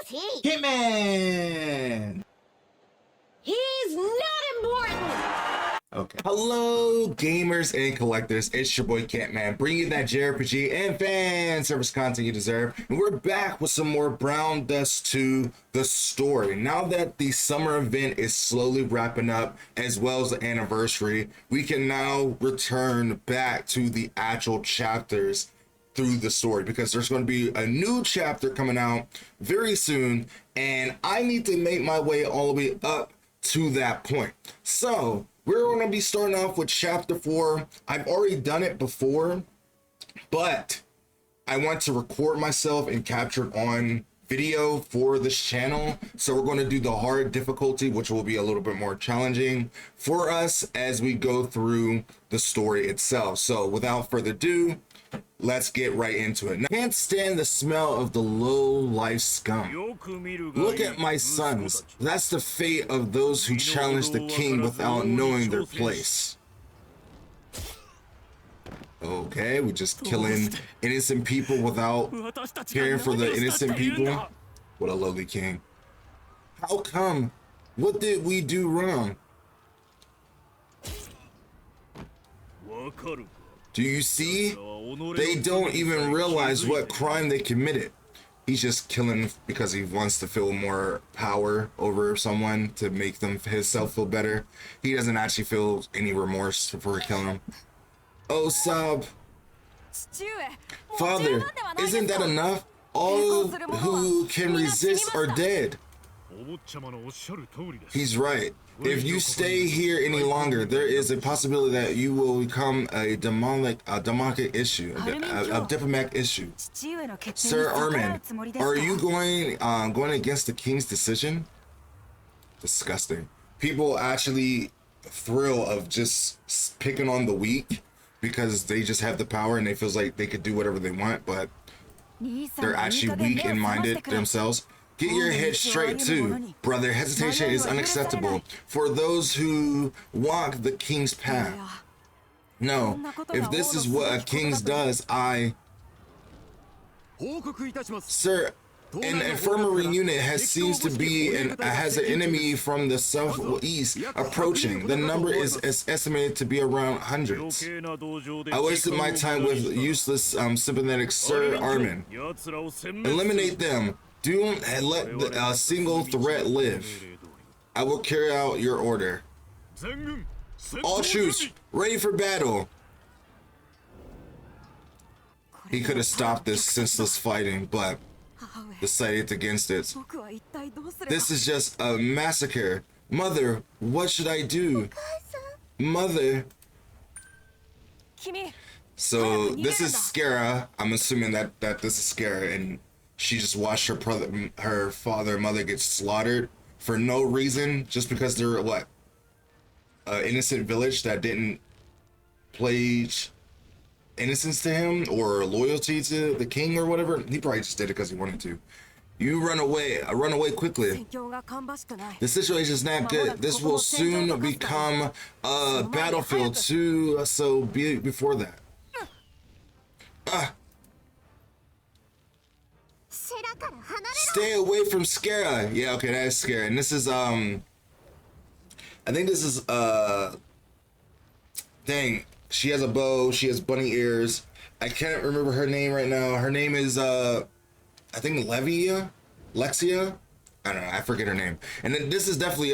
Who's he? Hitman! He's not important! Okay. Hello, gamers and collectors. It's your boy Hitman, bringing you that JRPG and fan service content you deserve. And we're back with some more Brown Dust 2, the story. Now that the summer event is slowly wrapping up, as well as the anniversary, we can now return back to the actual chapters through the story, because there's going to be a new chapter coming out very soon, and I need to make my way all the way up to that point. So we're going to be starting off with chapter 4. I've already done it before, but I want to record myself and capture it on video for this channel. So we're going to do the hard difficulty, which will be a little bit more challenging for us as we go through the story itself. So without further ado, let's get right into it. Now, I can't stand the smell of the low-life scum. Look at my sons. That's the fate of those who challenge the king without knowing their place. Okay, we're just killing innocent people without caring for the innocent people. What a lowly king. How come? What did we do wrong? Do you see? They don't even realize what crime they committed. He's just killing because he wants to feel more power over someone to make them himself feel better. He doesn't actually feel any remorse for killing him. Oh, Sab. Father, isn't that enough? All who can resist are dead. He's right. If you stay here any longer, there is a possibility that you will become a diplomatic issue. Sir Armin, are you going against the king's decision? Disgusting. People actually thrill of just picking on the weak because they just have the power and they feel like they could do whatever they want, but they're actually weak and minded themselves. Get your head straight too, brother. Hesitation is unacceptable for those who walk the king's path. No, if this is what a king does, Sir, an infirmary unit has an enemy from the southeast approaching. The number is estimated to be around hundreds. I wasted my time with useless sympathetic Sir Armin. Eliminate them. Do not let a single threat live. I will carry out your order. All troops, ready for battle. He could have stopped this senseless fighting, but decided against it. This is just a massacre. Mother, what should I do? Mother. So this is Skara. I'm assuming that this is Skara, and she just watched her father and mother get slaughtered for no reason, just because they're what? An innocent village that didn't pledge innocence to him or loyalty to the king or whatever. He probably just did it because he wanted to. You run away quickly. The situation is not good. This will soon become a battlefield too, so be before that. Stay away from Skara. Yeah, okay, that is Skara. And this is I think this is dang, she has a bow, she has bunny ears. I can't remember her name right now. Her name is I think Lexia. I don't know, I forget her name. And then this is definitely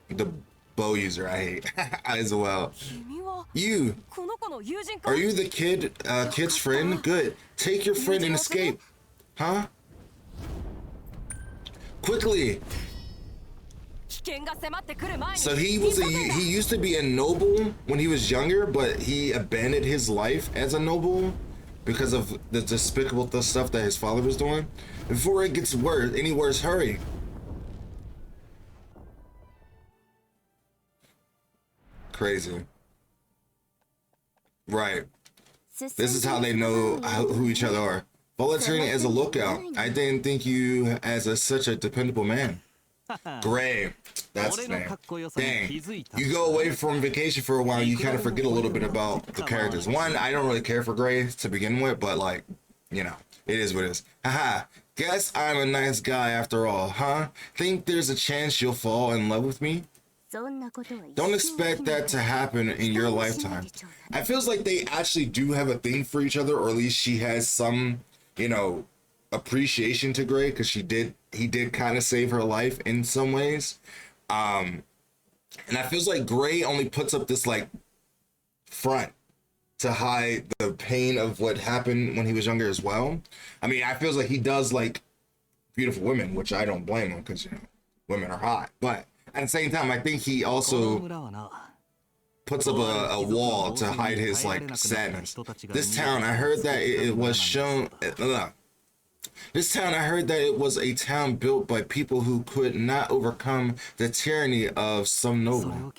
the bow user I hate as well. You, are you the kid's friend? Good. Take your friend and escape. Huh? Quickly. So he used to be a noble when he was younger, but he abandoned his life as a noble because of the despicable stuff that his father was doing. Before it gets any worse, hurry. Crazy. Right. This is how they know who each other are. Volunteering as a lookout. I didn't think you as such a dependable man. Gray. That's his name. Dang. You go away from vacation for a while, you kind of forget a little bit about the characters. One, I don't really care for Gray to begin with, but like, you know, it is what it is. Haha, guess I'm a nice guy after all, huh? Think there's a chance you'll fall in love with me? Don't expect that to happen in your lifetime. I feels like they actually do have a thing for each other, or at least she has some, you know, appreciation to Gray, because he did kind of save her life in some ways. And I feels like Gray only puts up this like front to hide the pain of what happened when he was younger as well. I mean, I feels like he does like beautiful women, which I don't blame him, because, you know, women are hot, but at the same time, I think he also puts up a wall to hide his like sadness. This town, I heard that it was shown. This town, I heard that it was a town built by people who could not overcome the tyranny of some noble.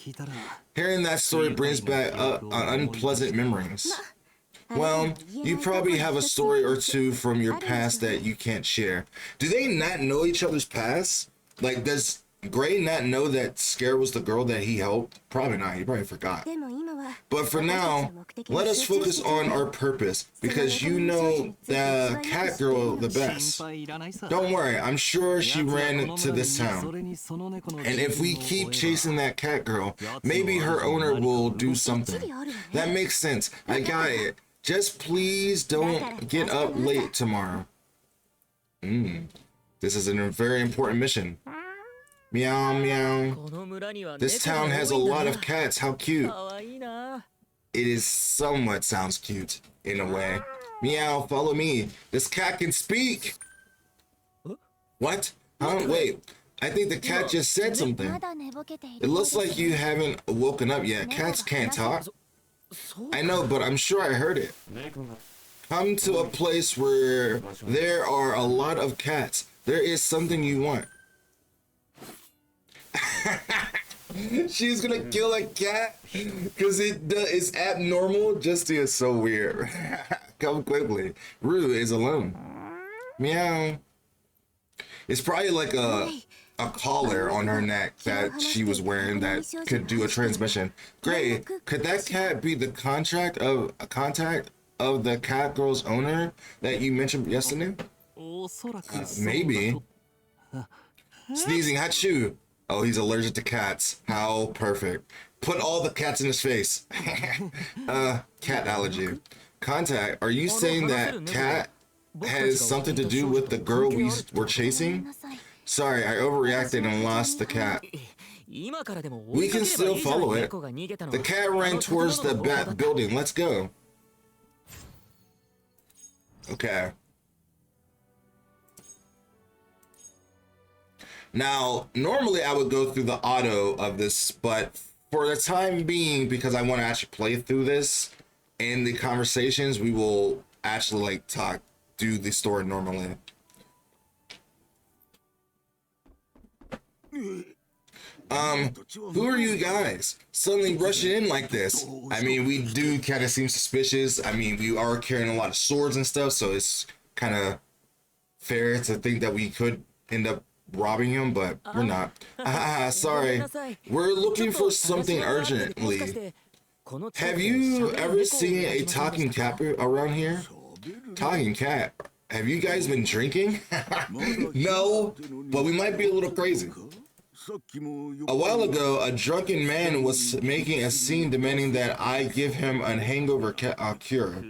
Hearing that story brings back unpleasant memories. Well, you probably have a story or two from your past that you can't share. Do they not know each other's past? Like, does Gray not know that Scare was the girl that he helped? Probably not. He probably forgot. But for now, let us focus on our purpose, because you know the cat girl the best. Don't worry, I'm sure she ran into this town. And if we keep chasing that cat girl, maybe her owner will do something. That makes sense. I got it. Just please don't get up late tomorrow. This is a very important mission. Meow, meow. This town has a lot of cats. How cute. It is somewhat sounds cute in a way. Meow, follow me. This cat can speak. What? Huh? Wait. I think the cat just said something. It looks like you haven't woken up yet. Cats can't talk. I know, but I'm sure I heard it. Come to a place where there are a lot of cats. There is something you want. She's gonna kill a cat because it's abnormal. Justy is so weird. Come quickly. Rue is alone. Meow. It's probably like a collar on her neck that she was wearing that could do a transmission. Gray, could that cat be the contact of the cat girl's owner that you mentioned yesterday? Maybe. Sneezing, Hachu. Oh, he's allergic to cats. How perfect. Put all the cats in his face. Cat allergy. Contact, are you saying that cat has something to do with the girl we were chasing? Sorry, I overreacted and lost the cat. We can still follow it. The cat ran towards the back building. Let's go. Okay. Now, normally I would go through the auto of this, but for the time being, because I want to actually play through this in the conversations, we will actually like do the story normally. Who are you guys? Suddenly rushing in like this. I mean, we do kind of seem suspicious. I mean, we are carrying a lot of swords and stuff, so it's kind of fair to think that we could end up robbing him, but we're not. Sorry. We're looking for something urgently. Have you ever seen a talking cat around here? Talking cat? Have you guys been drinking? No, but we might be a little crazy. A while ago, a drunken man was making a scene demanding that I give him a hangover cure.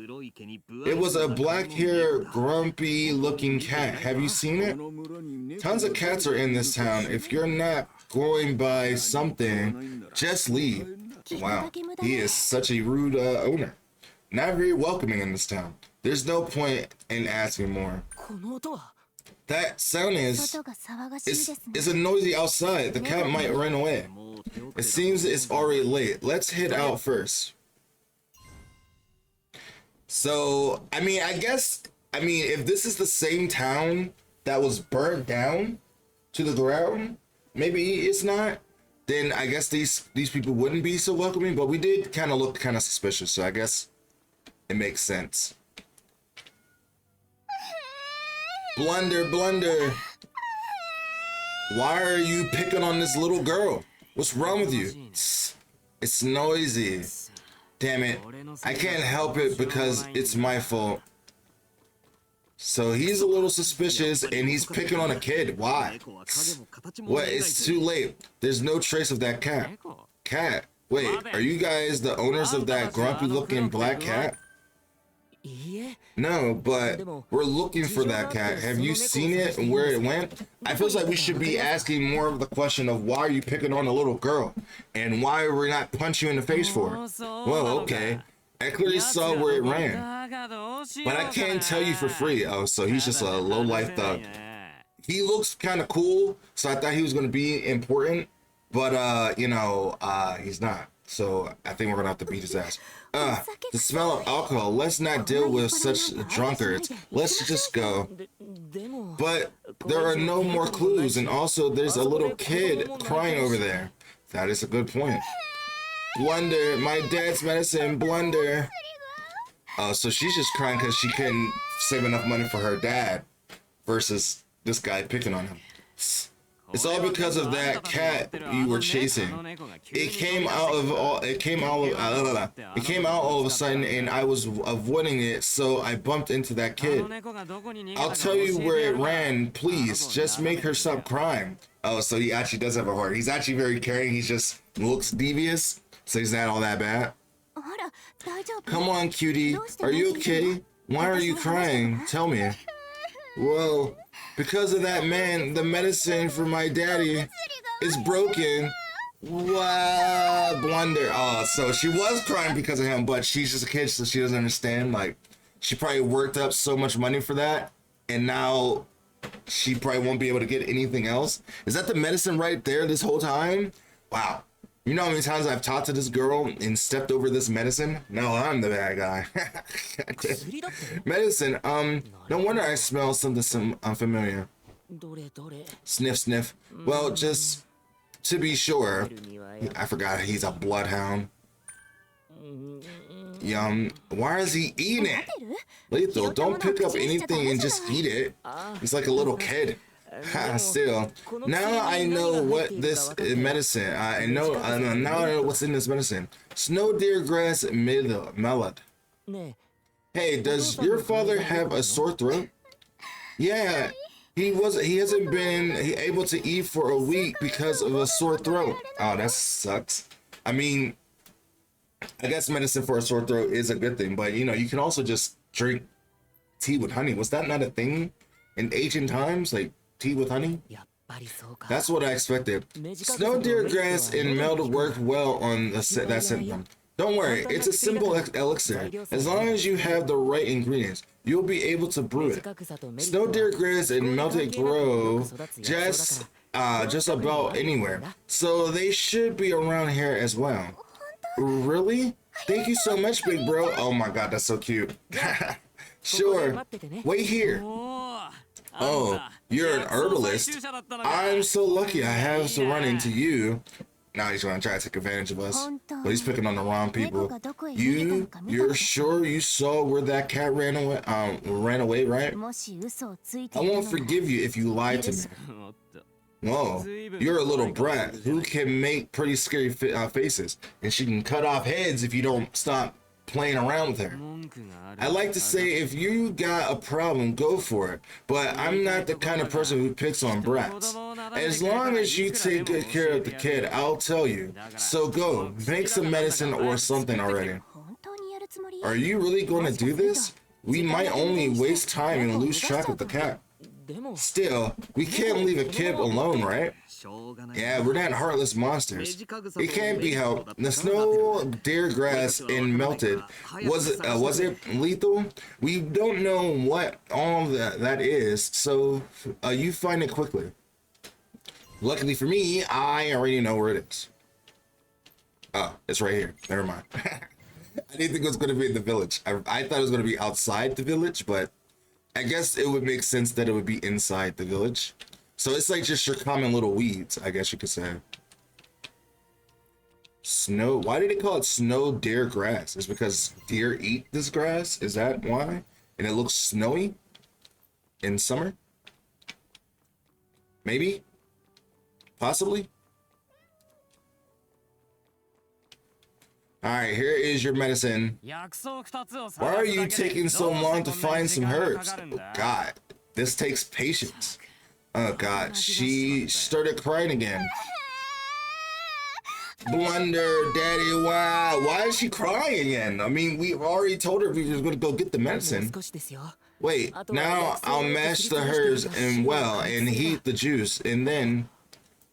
It was a black-haired, grumpy-looking cat. Have you seen it? Tons of cats are in this town. If you're not going by something, just leave. Wow, he is such a rude owner. Not very welcoming in this town. There's no point in asking more. That sound is a noisy outside. The cat might run away. It seems it's already late. Let's head out first. So, I mean, if this is the same town that was burnt down to the ground, maybe it's not, then I guess these people wouldn't be so welcoming, but we did kind of look kind of suspicious, so I guess it makes sense. Blunder, blunder. Why are you picking on this little girl? What's wrong with you? It's noisy. Damn it. I can't help it because it's my fault. So he's a little suspicious and he's picking on a kid. Why? What? It's too late. There's no trace of that cat. Cat? Wait, are you guys the owners of that grumpy looking black cat? No, but we're looking for that cat. Have you seen it and where it went? I feel like we should be asking more of the question of why are you picking on a little girl? And why are we not punching you in the face for it? Well, okay. I clearly saw where it ran. But I can't tell you for free. Oh, so he's just a low-life thug. He looks kind of cool, so I thought he was going to be important. But, you know, he's not. So I think we're going to have to beat his ass. The smell of alcohol. Let's not deal with such drunkards. Let's just go. But there are no more clues. And also, there's a little kid crying over there. That is a good point. Blunder. My dad's medicine. Blunder. Oh, so she's just crying because she couldn't save enough money for her dad versus this guy picking on him. It's all because of that cat you were chasing. It came out all of a sudden, and I was avoiding it, so I bumped into that kid. I'll tell you where it ran, please. Just make her stop crying. Oh, so he actually does have a heart. He's actually very caring. He just looks devious, so he's not all that bad. Come on, cutie. Are you okay? Why are you crying? Tell me. Well, because of that man, the medicine for my daddy is broken. Wow, blunder. Oh, so she was crying because of him, but she's just a kid, so she doesn't understand. Like, she probably worked up so much money for that, and now she probably won't be able to get anything else. Is that the medicine right there this whole time? Wow. You know how many times I've talked to this girl and stepped over this medicine? No, I'm the bad guy. Medicine, no wonder I smell something unfamiliar. Sniff, sniff. Well, just to be sure, I forgot he's a bloodhound. Yum. Why is he eating it? Lethal, don't pick up anything and just eat it. He's like a little kid. Still, now I know what this medicine. Now I know what's in this medicine. Snow deer grass melod. Hey, does your father have a sore throat? Yeah, he hasn't been able to eat for a week because of a sore throat. Oh, that sucks. I mean, I guess medicine for a sore throat is a good thing, but you know, you can also just drink tea with honey. Was that not a thing in ancient times? Like, tea with honey? That's what I expected. Snow deer grass and meld work well on that symptom. Don't worry, it's a simple elixir. As long as you have the right ingredients, you'll be able to brew it. Snow deer grass and melted grow just about anywhere, so they should be around here as well. Really? Thank you so much, big bro. Oh my god, that's so cute. Sure. Wait here. Oh, you're an herbalist. I'm so lucky I have to run into you. Now he's gonna try to take advantage of us, but he's picking on the wrong people. You're sure you saw where that cat ran away, right? I won't forgive you if you lied to me. Whoa, you're a little brat who can make pretty scary faces, and she can cut off heads if you don't stop playing around with her. I like to say if you got a problem, go for it, but I'm not the kind of person who picks on brats. As long as you take good care of the kid, I'll tell you. So go, make some medicine or something already. Are you really going to do this? We might only waste time and lose track of the cat. Still, we can't leave a kid alone, right? Yeah, we're not heartless monsters. It can't be helped. The snow deer grass and melted. Was it lethal? We don't know what all that is, so you find it quickly. Luckily for me, I already know where it is. Oh, it's right here. Never mind. I didn't think it was going to be in the village. I thought it was going to be outside the village, but I guess it would make sense that it would be inside the village. So it's like just your common little weeds, I guess you could say. Snow. Why did they call it snow deer grass? It's because deer eat this grass? Is that why? And it looks snowy in summer? Maybe? Possibly? All right, here is your medicine. Why are you taking so long to find some herbs? Oh, God, this takes patience. Oh, God, she started crying again. Blunder, Daddy, wow. Why is she crying again? I mean, we already told her we were going to go get the medicine. Wait, now I'll mash the herbs and heat the juice, and then...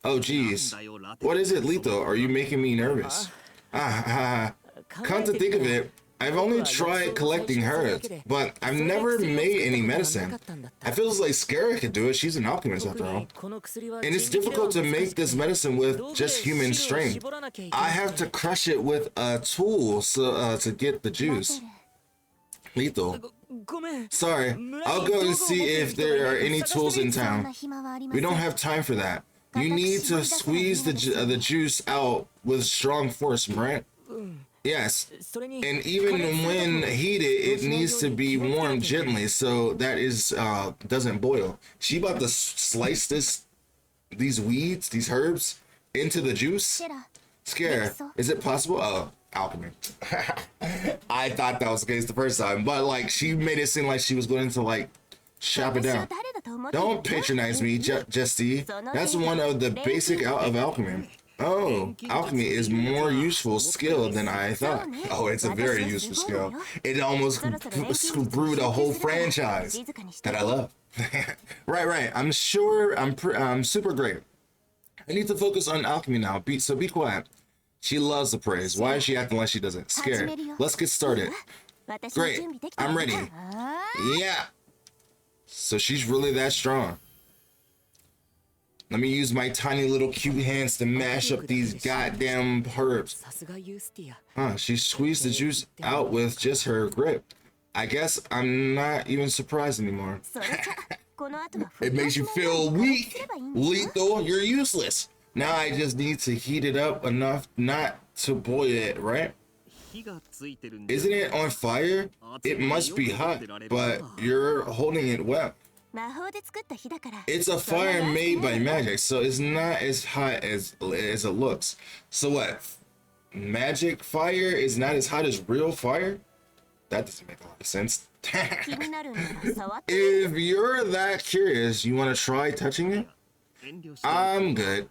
Oh, geez. What is it, Lito? Are you making me nervous? Come to think of it, I've only tried collecting herbs, but I've never made any medicine. I feel like Skara could do it. She's an alchemist after all. And it's difficult to make this medicine with just human strength. I have to crush it with a tool to get the juice. Lethal. Sorry, I'll go and see if there are any tools in town. We don't have time for that. You need to squeeze the juice out with strong force, right? Yes, and even when heated, it needs to be warmed gently so that is doesn't boil. She about to slice these weeds, these herbs, into the juice. Scare, is it possible? Oh, alchemy. I thought that was the case the first time, but like she made it seem like she was going to like chop it down. Don't patronize me, Jesty. That's one of the basic of alchemy. Oh, alchemy is more useful skill than I thought. Oh, it's a very useful skill. It almost brewed a whole franchise that I love. Right. I'm sure I'm super great. I need to focus on alchemy now. So be quiet. She loves the praise. Why is she acting like she doesn't? Scared. Let's get started. Great. I'm ready. Yeah. So she's really that strong. Let me use my tiny little cute hands to mash up these goddamn herbs. She squeezed the juice out with just her grip. I guess I'm not even surprised anymore. It makes you feel weak. Lethal, you're useless. Now I just need to heat it up enough not to boil it, right? Isn't it on fire? It must be hot, but you're holding it well. It's a fire made by magic, so it's not as hot as it looks. So what? Magic fire is not as hot as real fire? That doesn't make a lot of sense. If you're that curious, you want to try touching it? I'm good.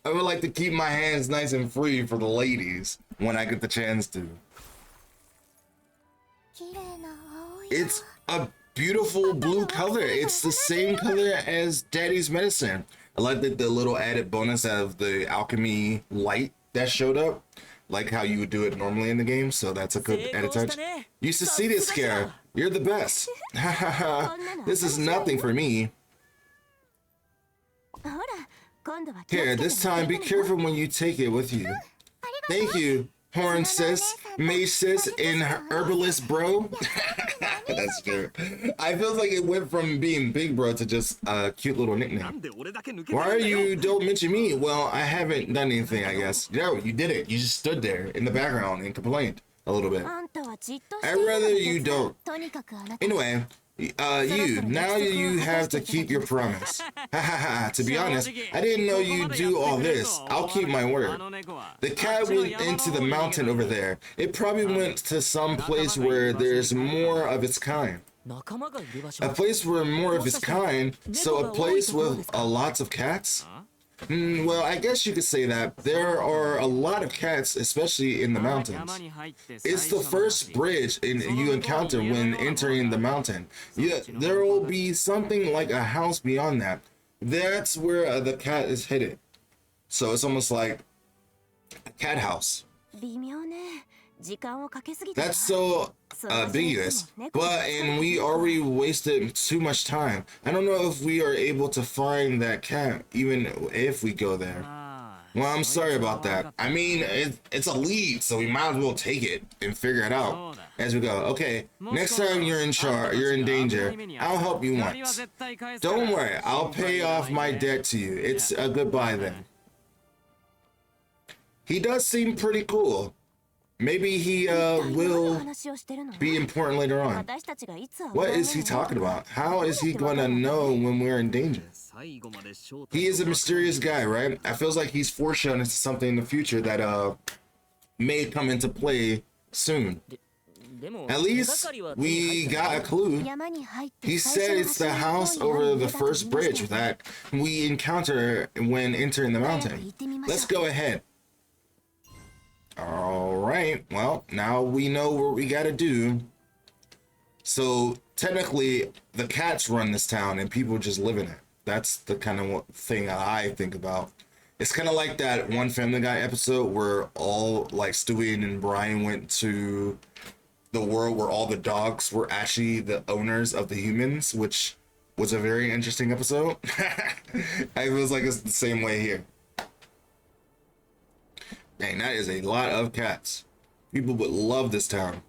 I would like to keep my hands nice and free for the ladies when I get the chance to. It's a beautiful blue color. It's the same color as Daddy's medicine. I like the little added bonus of the alchemy light that showed up, like how you would do it normally in the game. So that's a good added touch. You succeeded, Scare. You're the best. This is nothing for me. Here, this time be careful when you take it with you. Thank you, Horn Sis, Mage Sis, and Herbalist Bro. That's true. I feel like it went from being Big Bro to just a cute little nickname. Why are you don't mention me? Well, I haven't done anything, I guess. No, you did it. You just stood there in the background and complained a little bit. I'd rather you don't. Anyway, now you have to keep your promise. To be honest, I didn't know you'd do all this. I'll keep my word. The cat went into the mountain over there. It probably went to some place where there's more of its kind. A place where more of its kind? So a place with lots of cats? Well, I guess you could say that. There are a lot of cats, especially in the mountains. It's the first bridge you encounter when entering the mountain. Yeah, there will be something like a house beyond that. That's where the cat is hidden. So it's almost like a cat house. That's so ambiguous, and we already wasted too much time. I don't know if we are able to find that cat, even if we go there. Well, I'm sorry about that. I mean, it's a lead, so we might as well take it and figure it out as we go. Okay, next time you're in danger, I'll help you once. Don't worry, I'll pay off my debt to you. It's a goodbye then. He does seem pretty cool. Maybe he will be important later on. What is he talking about? How is he going to know when we're in danger? He is a mysterious guy, right? I feels like he's foreshadowing something in the future that may come into play soon. At least we got a clue. He said it's the house over the first bridge that we encounter when entering the mountain. Let's go ahead. All right, well, now we know what we gotta do. So technically the cats run this town and people just live in it. That's the kind of thing I think about. It's kind of like that one Family Guy episode where all like Stewie and Brian went to the world where all the dogs were actually the owners of the humans, which was a very interesting episode. I was like, it's the same way here. Dang, that is a lot of cats. People would love this town.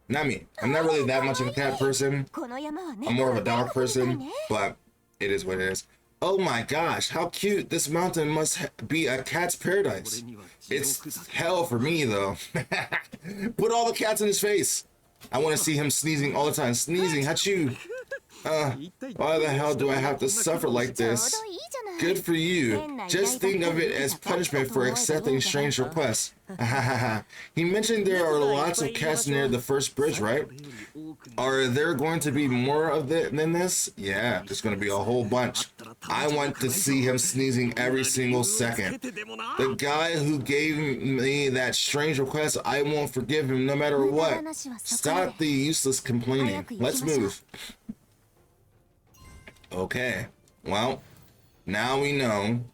Not me. I'm not really that much of a cat person. I'm more of a dog person, but it is what it is. Oh my gosh, how cute. This mountain must be a cat's paradise. It's hell for me, though. Put all the cats in his face. I want to see him sneezing all the time. Sneezing, achoo. Why the hell do I have to suffer like this? Good for you. Just think of it as punishment for accepting strange requests. He mentioned there are lots of cats near the first bridge, right? Are there going to be more of it than this? Yeah, there's going to be a whole bunch. I want to see him sneezing every single second. The guy who gave me that strange request, I won't forgive him no matter what. Stop the useless complaining. Let's move. Okay, well, now we know.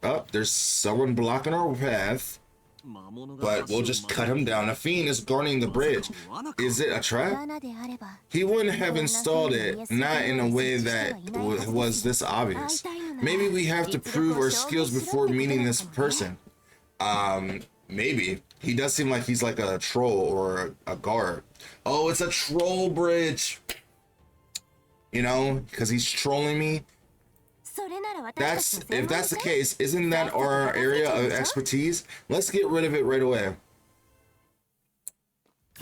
Oh, there's someone blocking our path. But we'll just cut him down. A fiend is guarding the bridge. Is it a trap? He wouldn't have installed it, not in a way that was this obvious. Maybe we have to prove our skills before meeting this person. Maybe. He does seem like he's like a troll or a guard. Oh, it's a troll bridge. You know, because he's trolling me. If that's the case, isn't that our area of expertise? Let's get rid of it right away.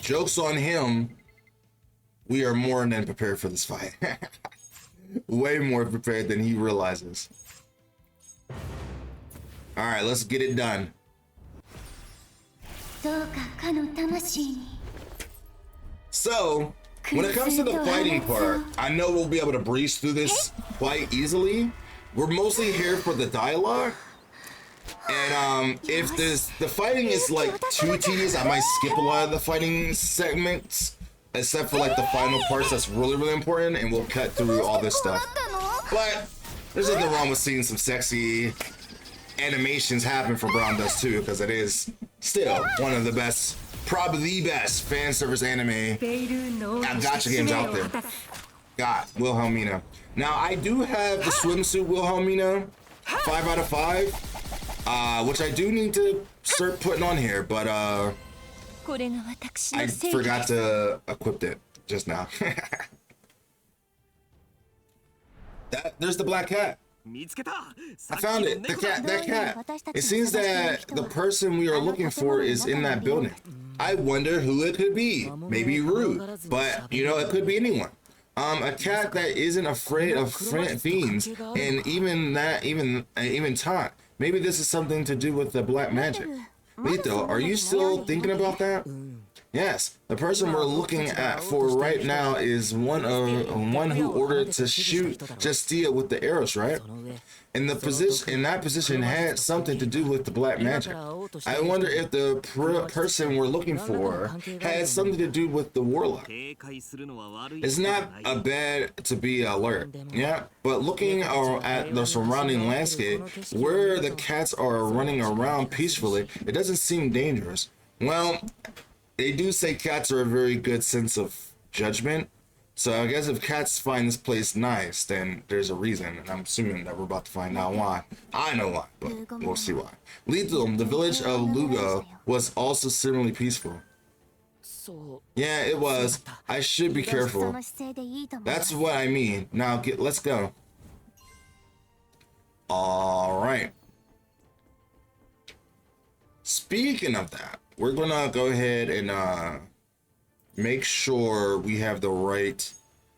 Joke's on him. We are more than prepared for this fight. Way more prepared than he realizes. All right, let's get it done. So, when it comes to the fighting part, I know we'll be able to breeze through this quite easily. We're mostly here for the dialogue. And if the fighting is like too tedious, I might skip a lot of the fighting segments, except for like the final parts that's really, really important, and we'll cut through all this stuff. But there's nothing wrong with seeing some sexy animations happen for Brown Dust 2, because it is still one of the best, probably the best fan service anime gacha games out there. God, Wilhelmina. Now I do have the swimsuit Wilhelmina, 5 out of 5, which I do need to start putting on here, but I forgot to equip it just now. There's the black cat. I found it. That cat. It seems that the person we are looking for is in that building. I wonder who it could be. Maybe Rue, but you know, it could be anyone. A cat that isn't afraid of fiends, and even taunt. Maybe this is something to do with the black magic. Lito, are you still thinking about that? Yes, the person we're looking at for right now is one who ordered to shoot Justia with the arrows, right? And that position had something to do with the black magic. I wonder if the person we're looking for had something to do with the warlock. It's not a bad to be alert, yeah, but looking at the surrounding landscape, where the cats are running around peacefully, it doesn't seem dangerous. Well, they do say cats are a very good sense of judgment. So I guess if cats find this place nice, then there's a reason, and I'm assuming that we're about to find out why. I know why, but we'll see why. Lethal, the village of Lugo, was also similarly peaceful. Yeah, it was. I should be careful. That's what I mean. Now, let's go. All right. Speaking of that, we're gonna go ahead and make sure we have the right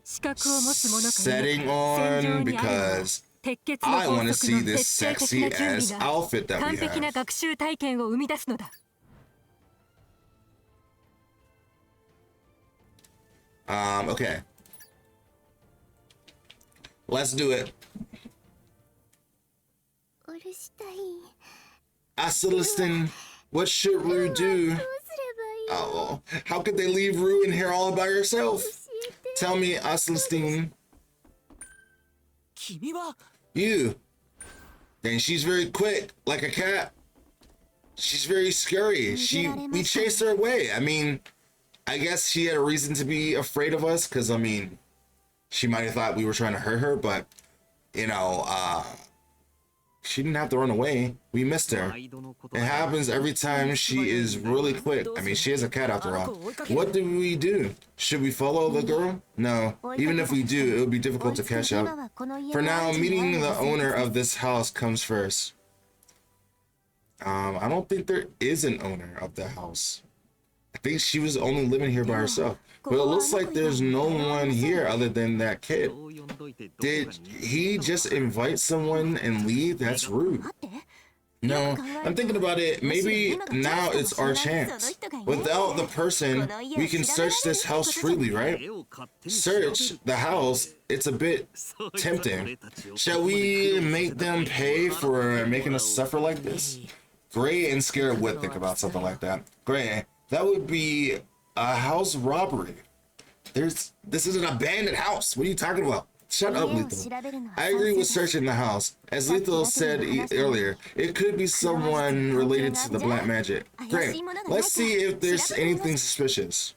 setting on, because I want to see this sexy ass outfit that we have. Okay. Let's do it. Celestine, what should Rue do? Oh, how could they leave Rue in here all by herself? Tell me, Celestine. You. And she's very quick, like a cat. She's very scary. We chased her away. I mean, I guess she had a reason to be afraid of us, because, I mean, she might have thought we were trying to hurt her, but, you know, she didn't have to run away. We missed her. It happens every time she is really quick. I mean, she is a cat after all. What do we do? Should we follow the girl? No. Even if we do, it would be difficult to catch up. For now, meeting the owner of this house comes first. I don't think there is an owner of the house. I think she was only living here by herself. But it looks like there's no one here other than that kid. Did he just invite someone and leave? That's rude. No, I'm thinking about it. Maybe now it's our chance. Without the person, we can search this house freely, right? Search the house. It's a bit tempting. Shall we make them pay for making us suffer like this? Gray and Scared would think about something like that. Gray, that would be a house robbery. This is an abandoned house. What are you talking about? Shut up, Lethal. I agree with searching the house. As Lethal said earlier, it could be someone related to the black magic. Great. Let's see if there's anything suspicious.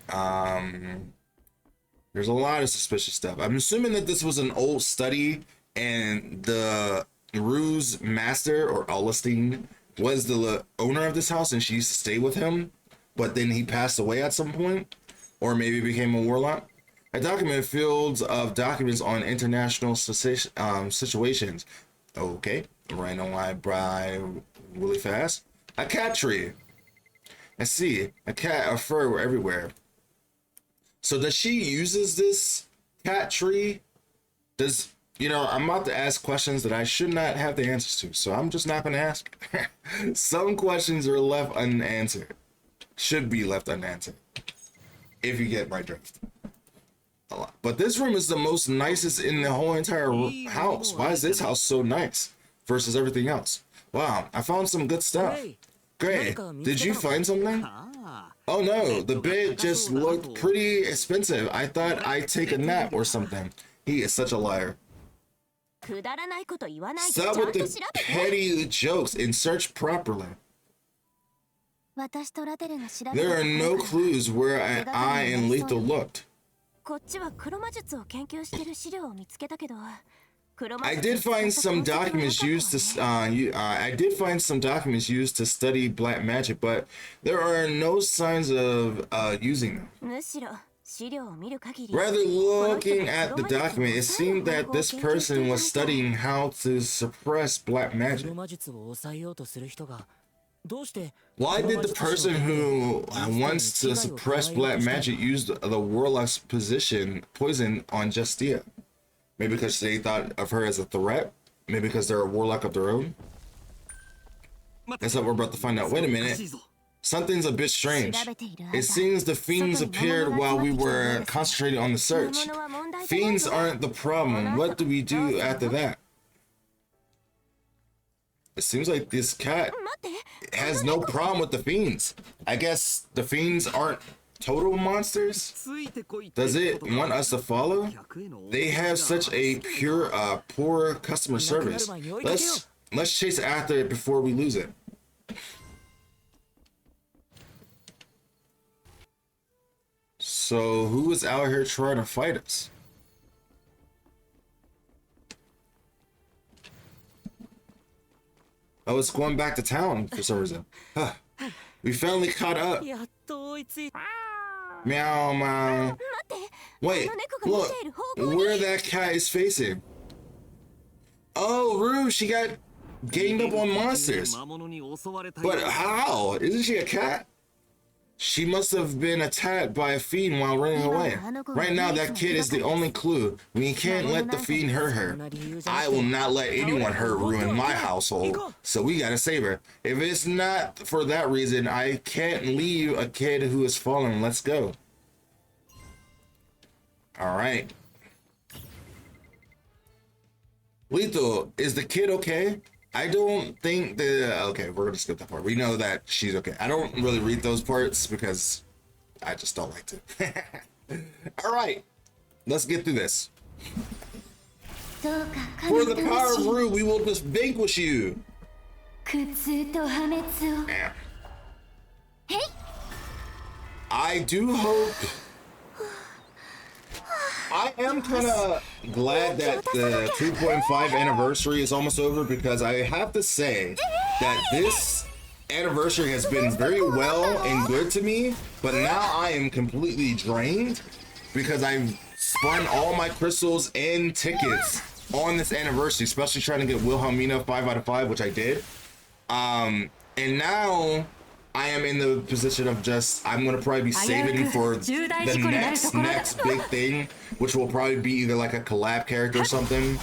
There's a lot of suspicious stuff. I'm assuming that this was an old study and the Rue's master, or Celestine, was the owner of this house and she used to stay with him, but then he passed away at some point, or maybe became a warlock. A document fields of documents on international situations. Okay, right on my by really fast. A cat tree. I see a cat, a fur everywhere. So does she uses this cat tree? Does, you know, I'm about to ask questions that I should not have the answers to, so I'm just not going to ask. Some questions are left unanswered. Should be left unanswered. If you get my drift. A lot. But this room is the most nicest in the whole entire house. Why is this house so nice versus everything else? Wow, I found some good stuff. Great. Did you find something? Oh no, the bed just looked pretty expensive. I thought I'd take a nap or something. He is such a liar. Stop with the petty jokes and search properly. There are no clues where I and Lethal looked. I did find some documents used to study black magic, but there are no signs of using them. Rather, looking at the document, it seemed that this person was studying how to suppress black magic. Why did the person who wants to suppress black magic use the warlock's poison on Justia? Maybe because they thought of her as a threat? Maybe because they're a warlock of their own? That's what we're about to find out. Wait a minute. Something's a bit strange. It seems the fiends appeared while we were concentrating on the search. Fiends aren't the problem. What do we do after that? It seems like this cat has no problem with the fiends. I guess the fiends aren't total monsters? Does it want us to follow? They have such a poor customer service. Let's chase after it before we lose it. So who is out here trying to fight us? Oh, it's going back to town for some reason. Huh. We finally caught up. Meow, meow. Wait, look, where that cat is facing. Oh, Rue, she got ganged up on monsters. But how? Isn't she a cat? She must have been attacked by a fiend while running away. Right now, that kid is the only clue. We can't let the fiend hurt her. I will not let anyone hurt ruin my household, so we gotta save her. If it's not for that reason, I can't leave a kid who has fallen. Let's go. All right. Lito, is the kid okay? I don't think that... Okay, we're gonna skip that part. We know that she's okay. I don't really read those parts because I just don't like to. All right, let's get through this. For the power of Rue, we will just vanquish you. Yeah. I do hope... I am kind of glad that the 2.5 anniversary is almost over, because I have to say that this anniversary has been very well and good to me, but now I am completely drained because I've spun all my crystals and tickets on this anniversary, especially trying to get Wilhelmina 5 out of 5, which I did. And now I am in the position of just, I'm going to probably be saving for the next big thing, which will probably be either like a collab character or something.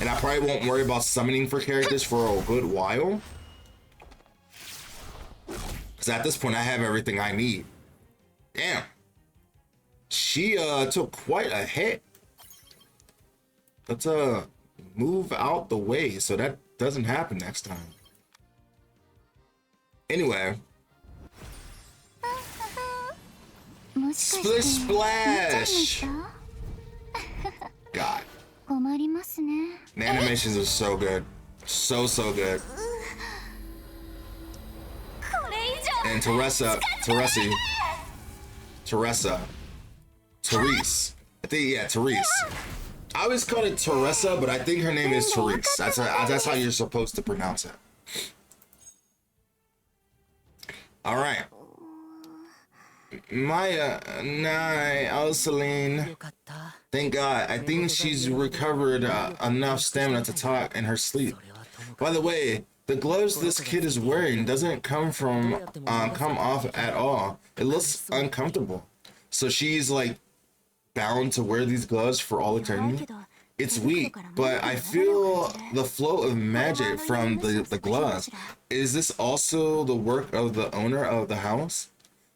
And I probably won't worry about summoning for characters for a good while, because at this point I have everything I need. Damn. She took quite a hit. Let's move out the way so that doesn't happen next time. Anyway. Splish splash! God. The animations are so good. So good. And Therese. I think, yeah, Therese. I always call it Teresa, but I think her name is Therese. That's how you're supposed to pronounce it. All right. Maya, Celine. Thank God. I think she's recovered enough stamina to talk in her sleep. By the way, the gloves this kid is wearing doesn't come off at all. It looks uncomfortable. So she's like bound to wear these gloves for all eternity. It's weak, but I feel the flow of magic from the gloves. Is this also the work of the owner of the house?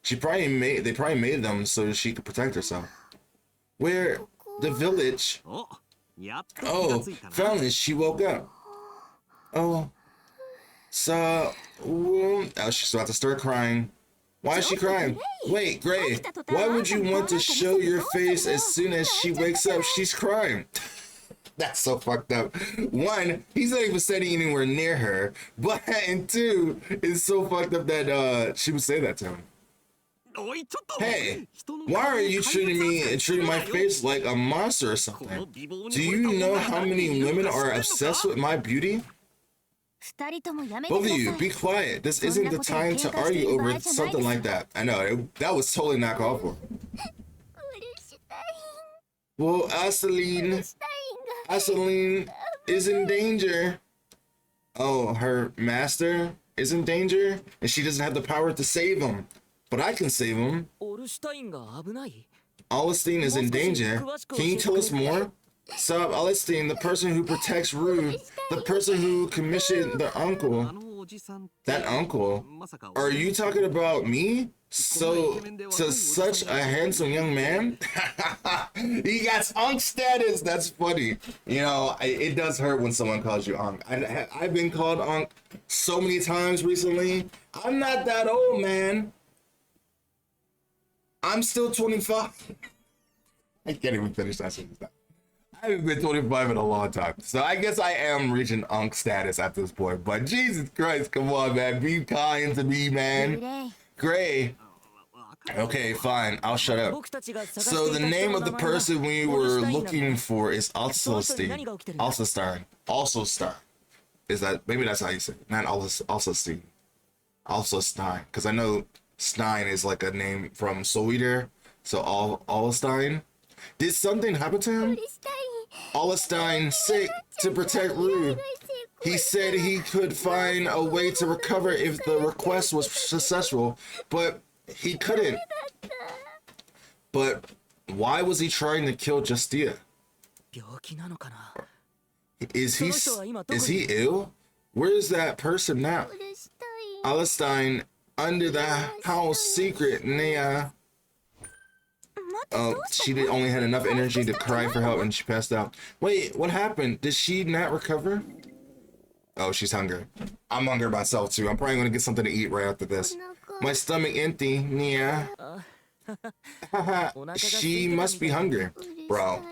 They probably made them so she could protect herself. Where the village? Oh, finally she woke up. Oh, so she's about to start crying. Why is she crying? Wait, Gray, why would you want to show your face as soon as she wakes up? She's crying. That's so fucked up. One, he's not even standing anywhere near her. But, and two, it's so fucked up that she would say that to him. Hey, why are you treating my face like a monster or something? Do you know how many women are obsessed with my beauty? Both of you, be quiet. This isn't the time to argue over something like that. I know, that was totally not called for. Well, Aceline is in danger. Oh, her master is in danger, and she doesn't have the power to save him. But I can save him. Alestine is in danger. Can you tell us more? Sub Alestine, the person who protects Rue, the person who commissioned the uncle. That uncle? Are you talking about me? So, to such a handsome young man? He got Unc status. That's funny. You know, it does hurt when someone calls you Unc. I've been called Unc so many times recently. I'm not that old, man. I'm still 25. I can't even finish that sentence. I haven't been 25 in a long time. So I guess I am reaching Unc status at this point. But Jesus Christ, come on, man. Be kind to me, man. Gray. Okay, fine. I'll shut up. So the name of the person we were looking for is Alcelstein. Alcelstein. Is that, maybe that's how you say it. Not Alcelstein. Alcelstein. Because I know Stein is like a name from Soul Eater. So Alcelstein. Did something happen to him? Alcelstein sick to protect Rue. He said he could find a way to recover if the request was successful, but He couldn't. But why was he trying to kill Justia? Is he ill? Where's that person now? Alstein under the house secret, Nea. Oh, she only had enough energy to cry for help and she passed out. Wait, what happened? Did she not recover? Oh, she's hungry. I'm hungry myself too. I'm probably gonna get something to eat right after this. My stomach empty, Nia. She must be hungry, bro.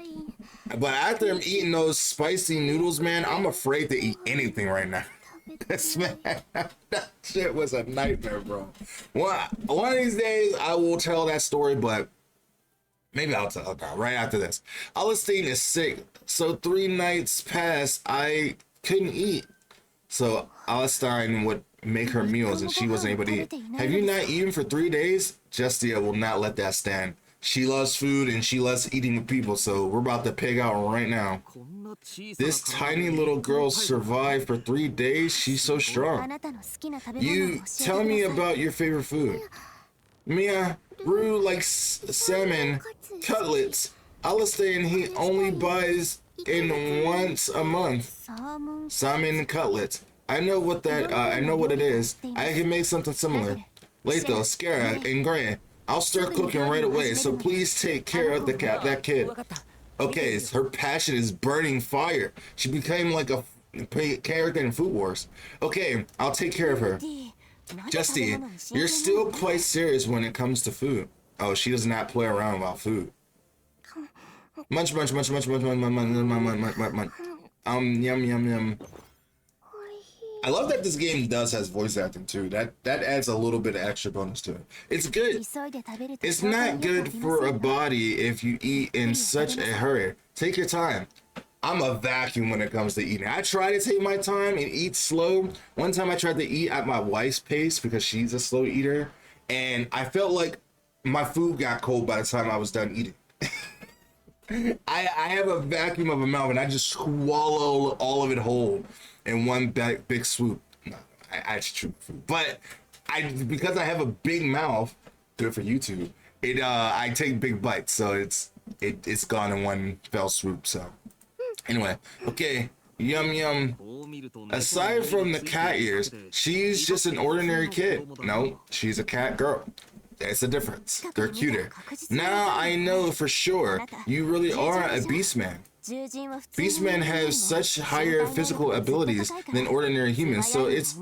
But after I'm eating those spicy noodles, man, I'm afraid to eat anything right now. This man, that shit was a nightmare, bro. One of these days, I will tell that story, but maybe I'll tell it right after this. Alstein is sick, so 3 nights passed, I couldn't eat. So Alstein would make her meals and she wasn't able to eat. Have you not eaten for 3 days? Justia will not let that stand. She loves food and she loves eating with people, so we're about to pig out right now. This tiny little girl survived for 3 days. She's so strong. You tell me about your favorite food. Mia, Rue likes salmon, cutlets. Alstein, he only buys in once a month. Salmon cutlets. I know what it is. I can make something similar. Leto, Scara, and Gray. I'll start cooking right away, so please take care of that kid. Okay, her passion is burning fire. She became like a character in Food Wars. Okay, I'll take care of her. Justy, you're still quite serious when it comes to food. Oh, she does not play around about food. Munch, munch, munch, munch, munch, munch, munch, munch, munch, munch. Yum, yum, yum. I love that this game has voice acting too. That adds a little bit of extra bonus to it. It's good. It's not good for a body if you eat in such a hurry. Take your time. I'm a vacuum when it comes to eating. I try to take my time and eat slow. One time I tried to eat at my wife's pace because she's a slow eater, and I felt like my food got cold by the time I was done eating. I have a vacuum of a mouth and I just swallow all of it whole in one big swoop. No, I chew food, but because I have a big mouth, good for YouTube. I take big bites, so it's gone in one fell swoop. So anyway, okay, yum yum. Aside from the cat ears, she's just an ordinary kid. No, she's a cat girl. That's the difference. They're cuter. Now I know for sure you really are a beastman. Beastmen have such higher physical abilities than ordinary humans, so it's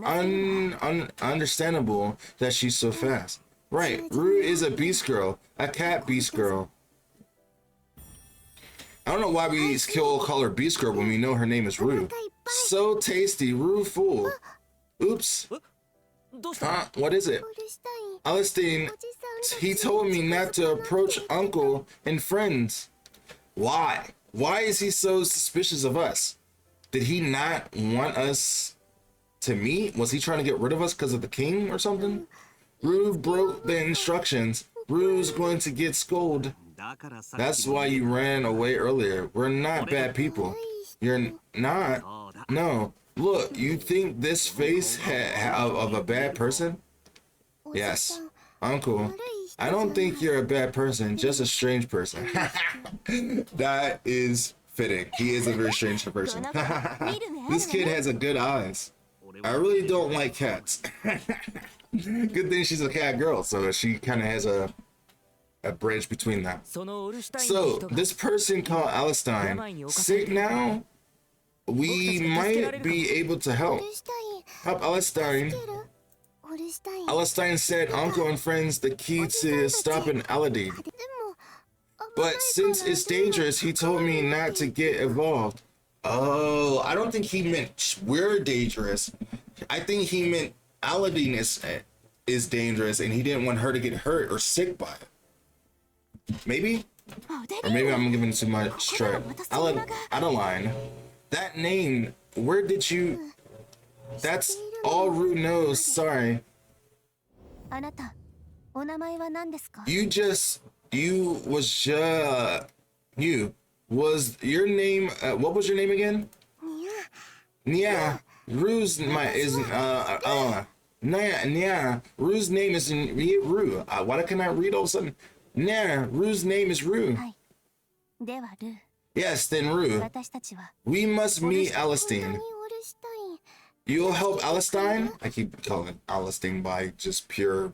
understandable that she's so fast. Right, Rue is a beast girl, a cat beast girl. I don't know why we call her beast girl when we know her name is Rue. So tasty, Rue fool. Oops. What is it? Alstein, he told me not to approach uncle and friends. Why? Why is he so suspicious of us? Did he not want us to meet? Was he trying to get rid of us because of the king or something? Rue broke the instructions. Rue's going to get scolded. That's why you ran away earlier. We're not bad people. You're not? No. Look, you think this face of a bad person? Yes. Uncle, I don't think you're a bad person, just a strange person. That is fitting. He is a very strange person. This kid has a good eyes. I really don't like cats. Good thing she's a cat girl, so she kind of has a bridge between them. So, this person called Alstein, sick now? We might be able to help. Help Alstein. Alstein said uncle and friends the key to stopping Aladdin. But since it's dangerous, he told me not to get involved. Oh, I don't think he meant we're dangerous. I think he meant Aladdin is dangerous and he didn't want her to get hurt or sick by it. Maybe? Or maybe I'm giving too much credit. Adeline. That name, where did you... That's all Rue knows, sorry. Was your name, what was your name again? Nia. Rue's Nah, Rue's name is in Rue. Why can I read all of a sudden? Nah, Rue's name is Rue. はい。ではルー、 Yes, then Rue. 私たちは We must meet 本当 Alistine. にオルシュタイン。 You'll help Alistine? I keep calling it Alistine by just pure,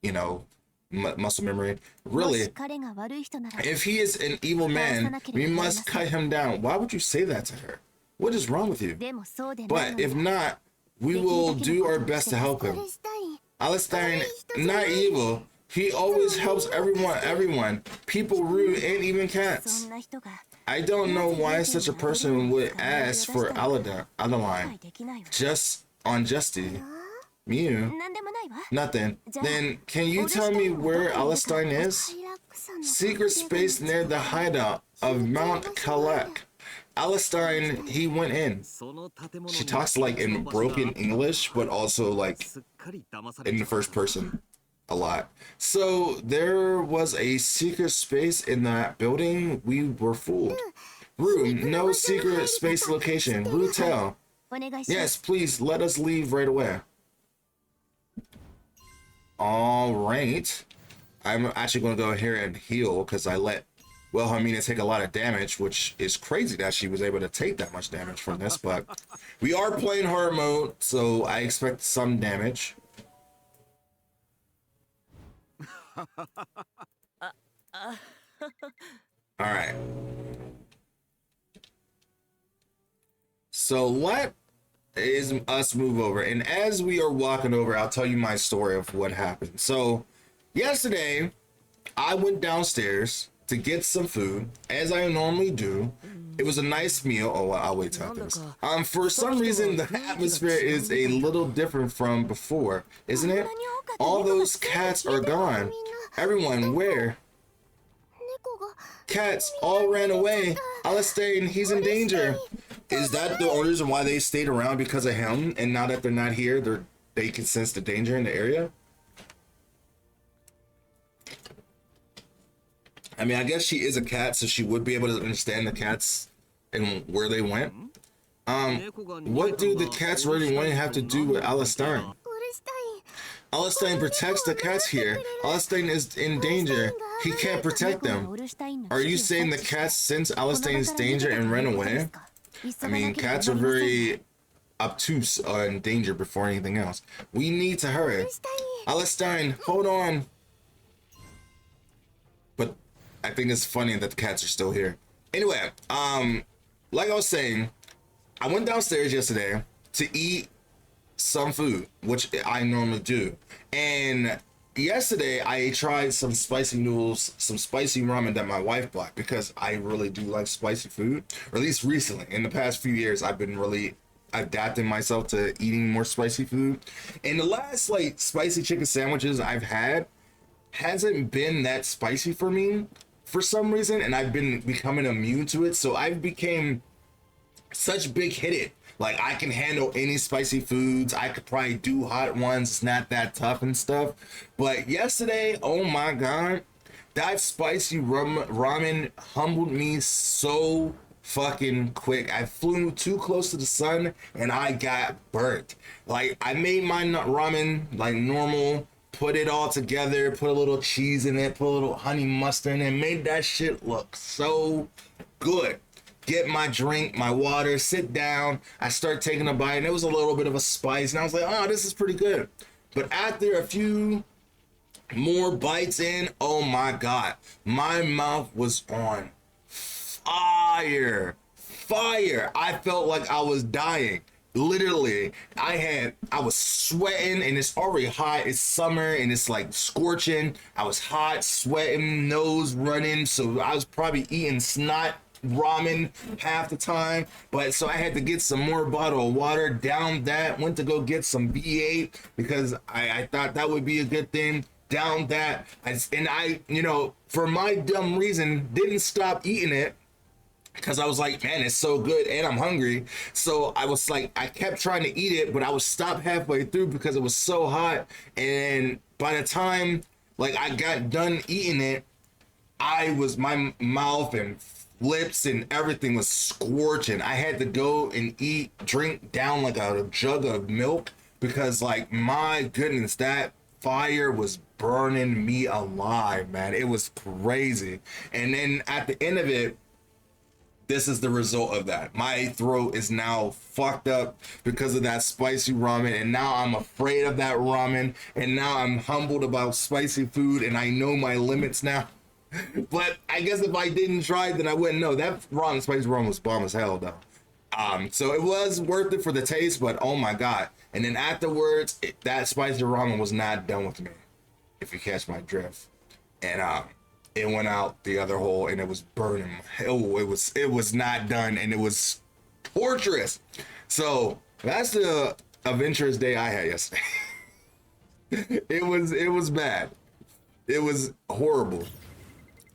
you know, muscle memory. も Really? し彼が悪い人なら If he is an evil man, we must cut him down. Why would you say that to her? What is wrong with you? でもそうでないの But if に not, we will do our best to help オ him. ルシュタイン。 Alistine, not evil. He always helps everyone. People, Rue, and even そ cats. んな人が I don't know why such a person would ask for Adeline 理解できないわ。 just on Justy. Mew. なんでもないわ。 Nothing. Then, can you tell me where Alistine is? 快楽さの Secret space near the hideout of Mount Kalek. Alistine, he went in. She talks like in broken English, but also like in the first person a lot. So there was a secret space in that building. We were fooled. Rue, no secret space location. Rue, tell. お願いしま Yes, す。 please let us leave right away. All right. I'm actually going to go here and heal because I let Wilhelmina take a lot of damage, which is crazy that she was able to take that much damage from this. But we are playing hard mode, so I expect some damage. All right. So let is us move over, and as we are walking over, I'll tell you my story of what happened. So yesterday I went downstairs to get some food, as I normally do. It was a nice meal. Oh, I'll wait till after this. For some reason the atmosphere is a little different from before, isn't it? All those cats are gone. Everyone, where? 猫が Cats all ran away. Alistine, he's in danger. Is that the only reason why they stayed around, because of him? And now that they're not here, they can sense the danger in the area? I mean, I guess she is a cat, so she would be able to understand the cats and where they went. What do the cats really want to have to do with Alistine? オルシュタイン。 Alistine protects the cats here. Alistine is in danger. He can't protect 猫が them. オルシュタインの Are you 危機を saying the 察知 cats sense この場 Alistane's から逃げ danger た and と run いうことで away? すか？急 I がな mean, ければ cats な are りません。 very obtuse in danger before anything else. We need to hurry. オルシュタイン。 Alistine, hold on. But I think it's funny that the cats are still here. Anyway, like I was saying, I went downstairs yesterday to eat some food, which I normally do. And yesterday I tried some spicy noodles, some spicy ramen that my wife bought, because I really do like spicy food, or at least recently. In the past few years, I've been really adapting myself to eating more spicy food. And the last like spicy chicken sandwiches I've had hasn't been that spicy for me for some reason, and I've been becoming immune to it. So I became such big headed. Like, I can handle any spicy foods. I could probably do hot ones. It's not that tough and stuff. But yesterday, oh my god, that spicy ramen humbled me so fucking quick. I flew too close to the sun and I got burnt. Like, I made my ramen like normal, put it all together, put a little cheese in it, put a little honey mustard in it, made that shit look so good. Get my drink, my water, sit down. I start taking a bite, and it was a little bit of a spice, and I was like, oh, this is pretty good. But after a few more bites in, oh my god, my mouth was on fire. I felt like I was dying. Literally, I was sweating, and it's already hot. It's summer and it's like scorching. I was hot, sweating, nose running, so I was probably eating snot ramen half the time. But so I had to get some more bottle of water, down that, went to go get some V8 because I thought that would be a good thing. Down that, I you know, for my dumb reason, didn't stop eating it because I was like, man, it's so good and I'm hungry. So I was like, I kept trying to eat it, but I would stop halfway through because it was so hot. And by the time like I got done eating it, my mouth and lips and everything was scorching. I had to go and drink down like a jug of milk because like my goodness, that fire was burning me alive, man. It was crazy. And then at the end of it, this is the result of that. My throat is now fucked up because of that spicy ramen, and now I'm afraid of that ramen, and now I'm humbled about spicy food, and I know my limits now. But I guess if I didn't try, then I wouldn't know. That spicy ramen was bomb as hell, though. So it was worth it for the taste, but oh my god. And then afterwards, that spicy ramen was not done with me, if you catch my drift. And it went out the other hole, and it was burning. Oh, it was not done, and it was torturous. So that's the adventurous day I had yesterday. It was bad. It was horrible.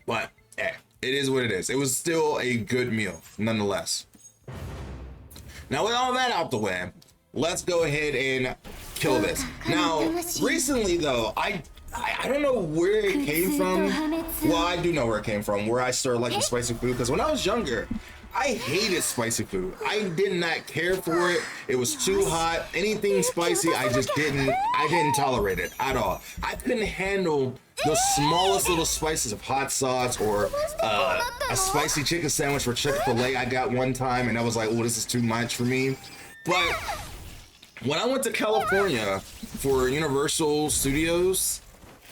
But hey, it is what it is. It was still a good meal, nonetheless. Now, with all that out the way, let's go ahead and kill this. Now, recently though, I don't know where it came from. Well, I do know where it came from, where I started liking spicy food, because when I was younger, I hated spicy food. I did not care for it. It was too hot. Anything spicy, I didn't tolerate it at all. I couldn't handle the smallest little spices of hot sauce, or a spicy chicken sandwich for Chick-fil-A I got one time, and I was like, oh, this is too much for me. But when I went to California for Universal Studios,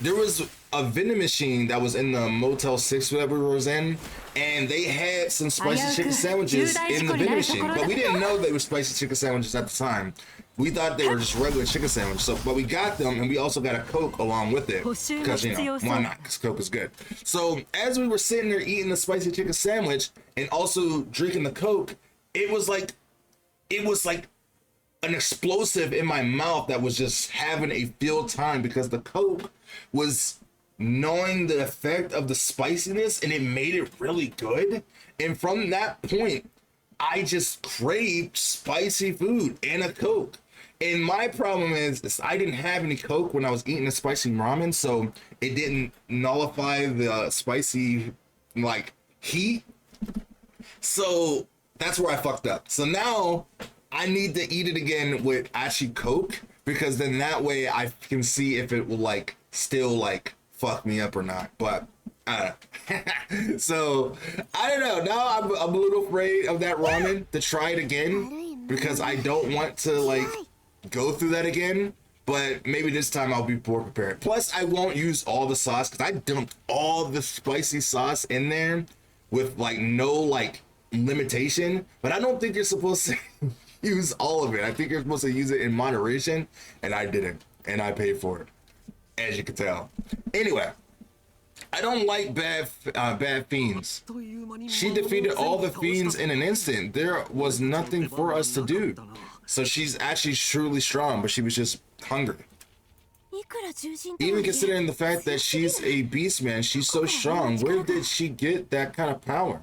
there was a vending machine that was in the Motel 6 that we was in, and they had some spicy chicken sandwiches in the vending machine, but we didn't know they were spicy chicken sandwiches at the time. We thought they were just regular chicken sandwiches. So, but we got them, and we also got a Coke along with it, because, you know, why not? Because Coke is good. So as we were sitting there eating the spicy chicken sandwich and also drinking the Coke, it was like an explosive in my mouth that was just having a field time, because the Coke was knowing the effect of the spiciness, and it made it really good. And from that point, I just craved spicy food and a Coke. And my problem is I didn't have any Coke when I was eating the spicy ramen, so it didn't nullify the spicy like heat. So that's where I fucked up. So now I need to eat it again with actually Coke, because then that way I can see if it will like still like fuck me up or not. But so I don't know. Now I'm a little afraid of that ramen to try it again, because I don't want to like go through that again. But maybe this time I'll be more prepared. Plus, I won't use all the sauce, because I dumped all the spicy sauce in there with like no like limitation. But I don't think you're supposed to use all of it. I think you're supposed to use it in moderation, and I didn't, and I paid for it, as you can tell. Anyway, I don't like bad fiends. She defeated all the fiends in an instant. There was nothing for us to do. So she's actually truly strong, but she was just hungry. Even considering the fact that she's a beast man, she's so strong. Where did she get that kind of power?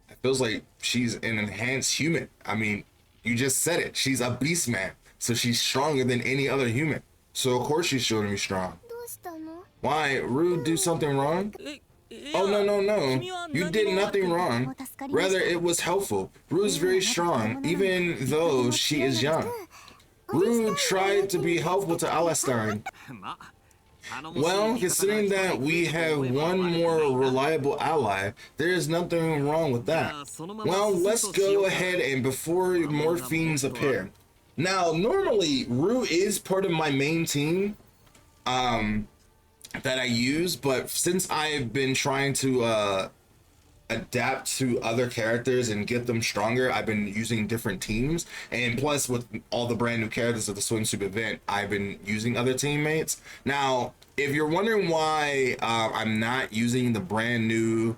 It feels like she's an enhanced human. I mean, you just said it. She's a beast man, so she's stronger than any other human. So of course she's showing me strong. Why? Rude do something wrong? Oh, no. You did nothing wrong. Rather, it was helpful. Rue's very strong, even though she is young. Rue tried to be helpful to Alastair. Well, considering that we have one more reliable ally, there is nothing wrong with that. Well, let's go ahead and before more fiends appear. Now, normally, Rue is part of my main team that I use, but since I've been trying to adapt to other characters and get them stronger, I've been using different teams. And plus, with all the brand new characters of the swimsuit event, I've been using other teammates. Now, if you're wondering why I'm not using the brand new...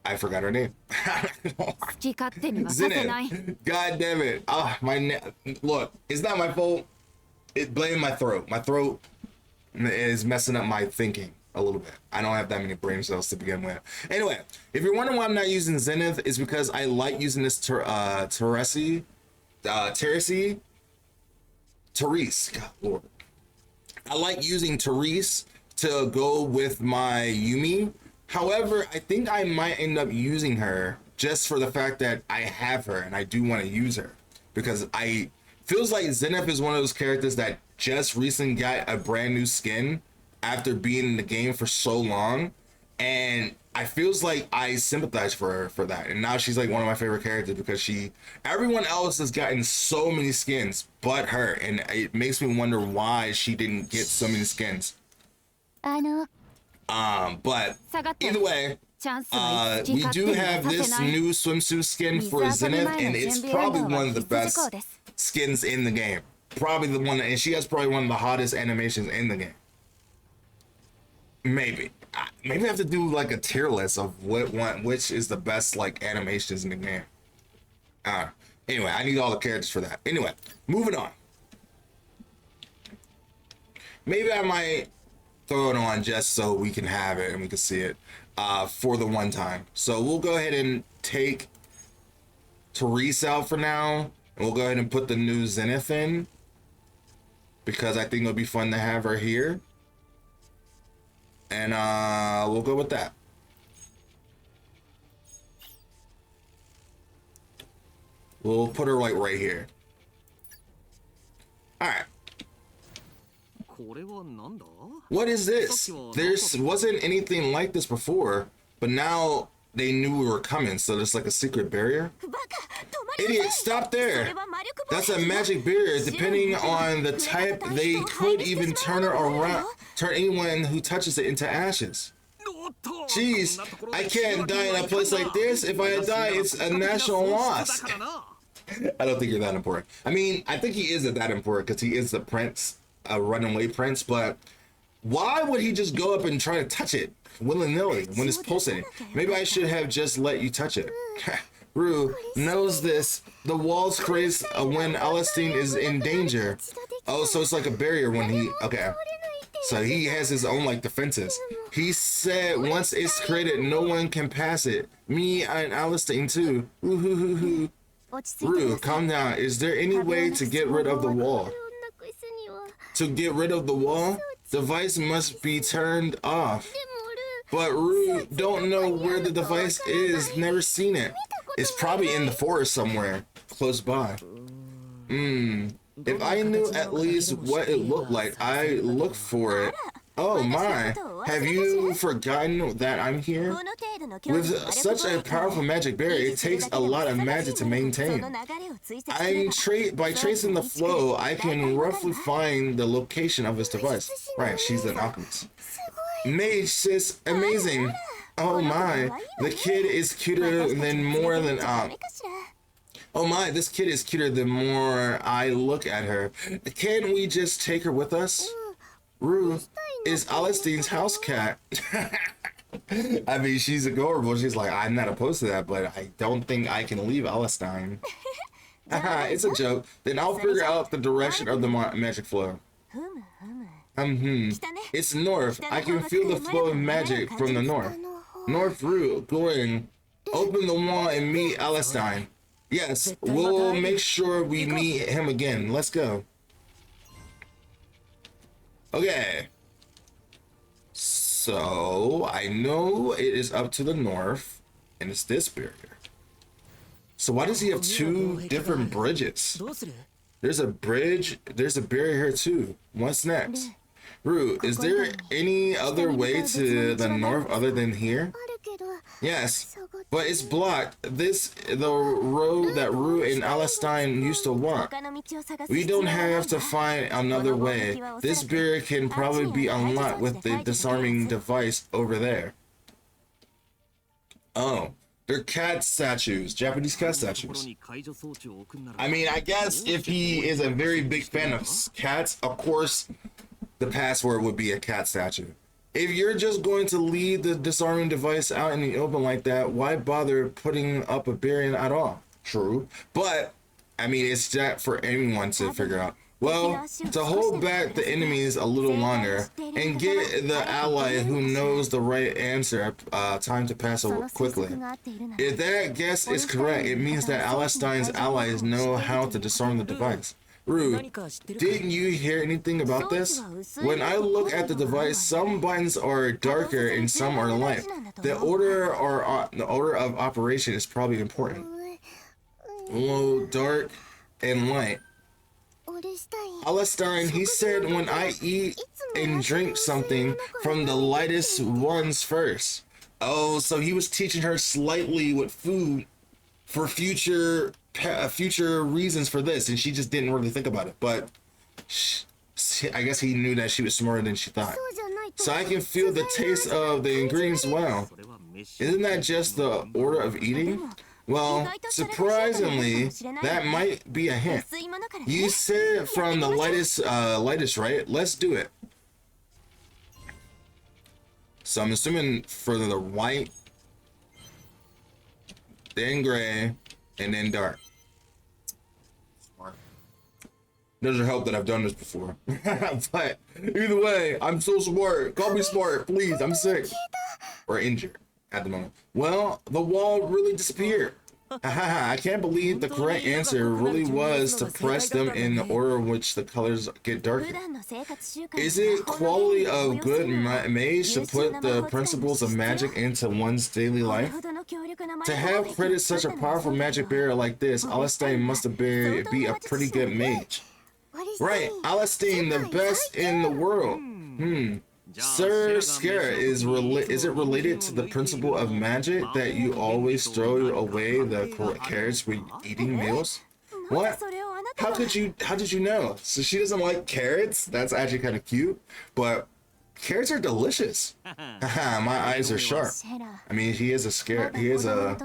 I forgot her name. Zenith. God damn it. Look, it's not my fault. It blame my throat. My throat is messing up my thinking a little bit. I don't have that many brain cells to begin with. Anyway, if you're wondering why I'm not using Zenith, it's because I like using this Therese. God Lord. I like using Therese to go with my Yumi. However, I think I might end up using her just for the fact that I have her and I do want to use her, because I feels like Zenith is one of those characters that just recently got a brand new skin after being in the game for so long, and I feels like I sympathize for her for that. And now she's like one of my favorite characters because everyone else has gotten so many skins but her, and it makes me wonder why she didn't get so many skins. But either way, we do have this new swimsuit skin for Zenith, and it's probably one of the best skins in the game. Probably the one, and she has probably one of the hottest animations in the game. Maybe I have to do like a tier list of which is the best like animations in the game. Anyway, I need all the characters for that. Anyway, moving on. Maybe I might throw it on just so we can have it and we can see it for the one time. So we'll go ahead and take Therese out for now, and we'll go ahead and put the new Zenith in, because I think it'll be fun to have her here. And we'll go with that. We'll put her like right here. All right. What is this? There wasn't anything like this before, but now they knew we were coming, so there's like a secret barrier. Idiot, stop there. That's a magic barrier. Depending on the type, they could even turn anyone who touches it into ashes. Jeez, I can't die in a place like this. If I die, it's a national loss. I don't think you're that important. I mean, I think he isn't that important because he is the prince, a runaway prince, but why would he just go up and try to touch it willy-nilly when it's pulsating? Maybe I should have just let you touch it. Rue knows this. The walls create when Alistine is in danger. Oh, so it's like a barrier when he... Okay. So he has his own like defenses. He said once it's created, no one can pass it. Me and Alistine too. Rue, calm down. Is there any way to get rid of the wall? To get rid of the wall, the device must be turned off. But Rue don't know where the device is. Never seen it. It's probably in the forest somewhere close by. If I knew at least what it looked like, I'd look for it. Oh my, have you forgotten that I'm here? With such a powerful magic barrier, it takes a lot of magic to maintain. By tracing the flow, I can roughly find the location of this device. Right, she's an alchemist. Mage, sis, amazing. Oh my, the kid is cuter than more than oh my, this kid is cuter the more I look at her. Can't we just take her with us? Rue is Alistine's house cat. I mean, she's adorable. She's like, I'm not opposed to that, but I don't think I can leave Alistine. Haha, it's a joke. Then I'll figure out the direction of the magic flow. It's north. I can feel the flow of magic from the north. North Rue, going. Open the wall and meet Alistine. Yes, we'll make sure we meet him again. Let's go. Okay. So, I know it is up to the north, and it's this barrier. So why does he have two different bridges? There's a bridge, there's a barrier here too. What's next? Rue, is there any other way to the north other than here? Yes, but it's blocked. The road that Rue and Alistine used to walk. We don't have to find another way. This barrier can probably be unlocked with the disarming device over there. Oh, they're cat statues, Japanese cat statues. I mean, I guess if he is a very big fan of cats, of course, the password would be a cat statue. If you're just going to leave the disarming device out in the open like that, why bother putting up a barrier at all? True, but I mean, it's that for anyone to figure out. Well, to hold back the enemies a little longer and get the ally who knows the right answer time to pass quickly. If that guess is correct, it means that Alistine's allies know how to disarm the device. Rue, didn't you hear anything about this? When I look at the device, some buttons are darker and some are light. The order of operation is probably important. Low, dark, and light. Alestein, he said when I eat and drink something from the lightest ones first. Oh, so he was teaching her slightly with food for future reasons for this, and she just didn't really think about it. But I guess he knew that she was smarter than she thought. So I can feel the taste of the ingredients. Wow, isn't that just the order of eating? Well, surprisingly, that might be a hint. You said from the lightest, right? Let's do it. So I'm assuming for the white, then gray, and then dark. Smart. Doesn't help that I've done this before. But either way, I'm so smart. Call me smart, please. I'm sick. Or injured at the moment. Well, the wall really disappeared. I can't believe the correct answer really was to press them in the order in which the colors get darker. Is it quality of good mage to put the principles of magic into one's daily life? To have created such a powerful magic barrier like this, Alestein must have be a pretty good mage. Right, Alestein, the best in the world. Sir Scare, is it related to the principle of magic that you always throw away the carrots when eating meals? What? How did you know? So she doesn't like carrots? That's actually kind of cute, but carrots are delicious. My eyes are sharp. I mean, he is a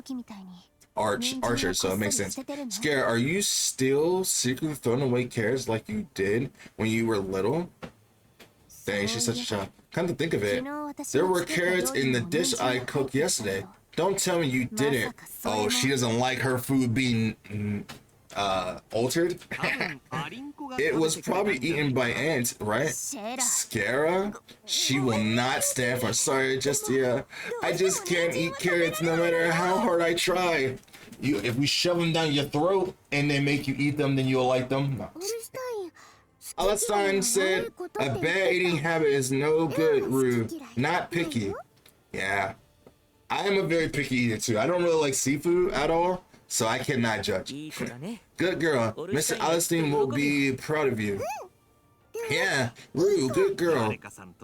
archer, so it makes sense. Scare, are you still secretly throwing away carrots like you did when you were little? Dang, she's such a child. Come to think of it, there were carrots in the dish I cooked yesterday. Don't tell me you didn't. Oh, she doesn't like her food being altered? It was probably eaten by ants, right? Scara? She will not stand for. Sorry, I just can't eat carrots no matter how hard I try. If we shove them down your throat and then make you eat them, then you'll like them? No. Alestein said, a bad eating habit is no good, Rue. Not picky. Yeah. I am a very picky eater too. I don't really like seafood at all, so I cannot judge. Good girl. Mr. Alestein will be proud of you. Yeah, Rue, good girl.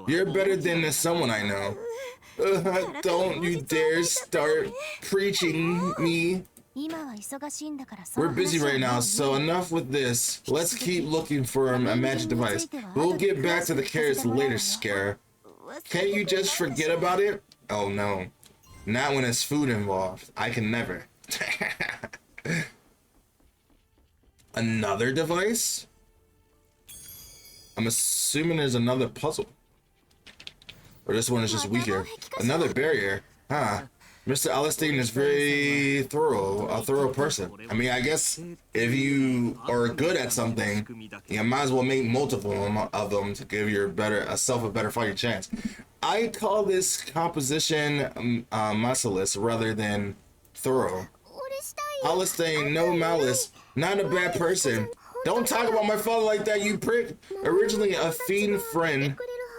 You're better than someone I know. Don't you dare start preaching me. We're busy right now, so enough with this. Let's keep looking for a magic device. We'll get back to the carrots later, Scare. Can't you just forget about it? Oh no. Not when there's food involved. I can never. Another device? I'm assuming there's another puzzle. Or this one is just weaker. Another barrier. Huh. Mr. Alestein is a thorough person. I mean, I guess if you are good at something, you might as well make multiple of them to give yourself a better fighting chance. I call this composition merciless rather than thorough. Alestein, no malice, not a bad person. Don't talk about my father like that, you prick. Originally, a fiend friend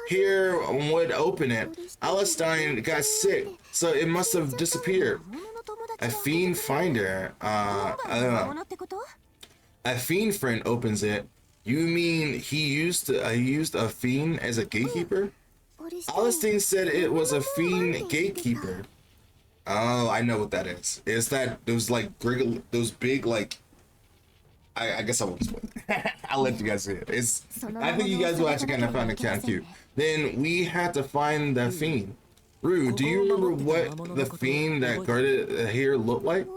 here would open it. Alestein got sick, so it must have disappeared. A fiend finder, I don't know. A fiend friend opens it. You mean he used a fiend as a gatekeeper? Alestein said it was a fiend gatekeeper. Oh, I know what that is. Is that those big like? I guess I won't spoil it. I'll let you guys see it. I think you guys will actually kind of find it kind of cute. Then we had to find the fiend. Rue, do you remember what the fiend that guarded here looked like?